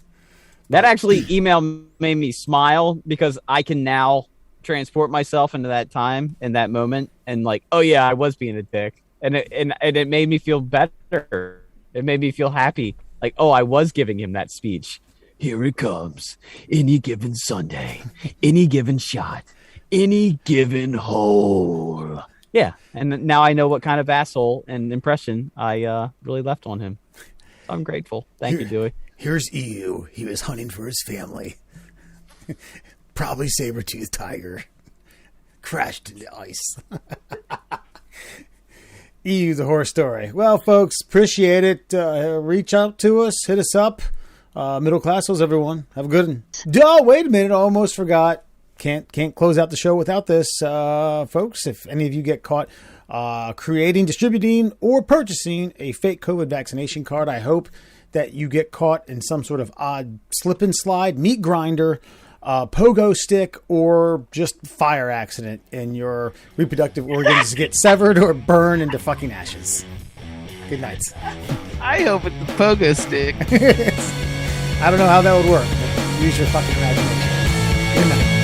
Speaker 2: That actually email made me smile because I can now transport myself into that time in that moment and oh yeah, I was being a dick, and it made me feel better. It made me feel happy. I was giving him that speech. Here it comes. Any given Sunday, any given shot, any given hole. Yeah, and now I know what kind of asshole and impression I really left on him. So I'm grateful. Thank you, Dewey.
Speaker 1: Here's EU. He was hunting for his family. Probably saber-toothed tiger. Crashed into ice. EU, the horror story. Well, folks, appreciate it. Reach out to us. Hit us up. Middle Classholes, everyone. Have a good one. Oh, wait a minute. Almost forgot. Can't close out the show without this. Folks, if any of you get caught creating, distributing, or purchasing a fake COVID vaccination card, I hope that you get caught in some sort of odd slip and slide, meat grinder, pogo stick, or just fire accident and your reproductive organs get severed or burn into fucking ashes. Good night.
Speaker 3: I hope it's the pogo stick.
Speaker 1: I don't know how that would work, but use your fucking imagination. Good night.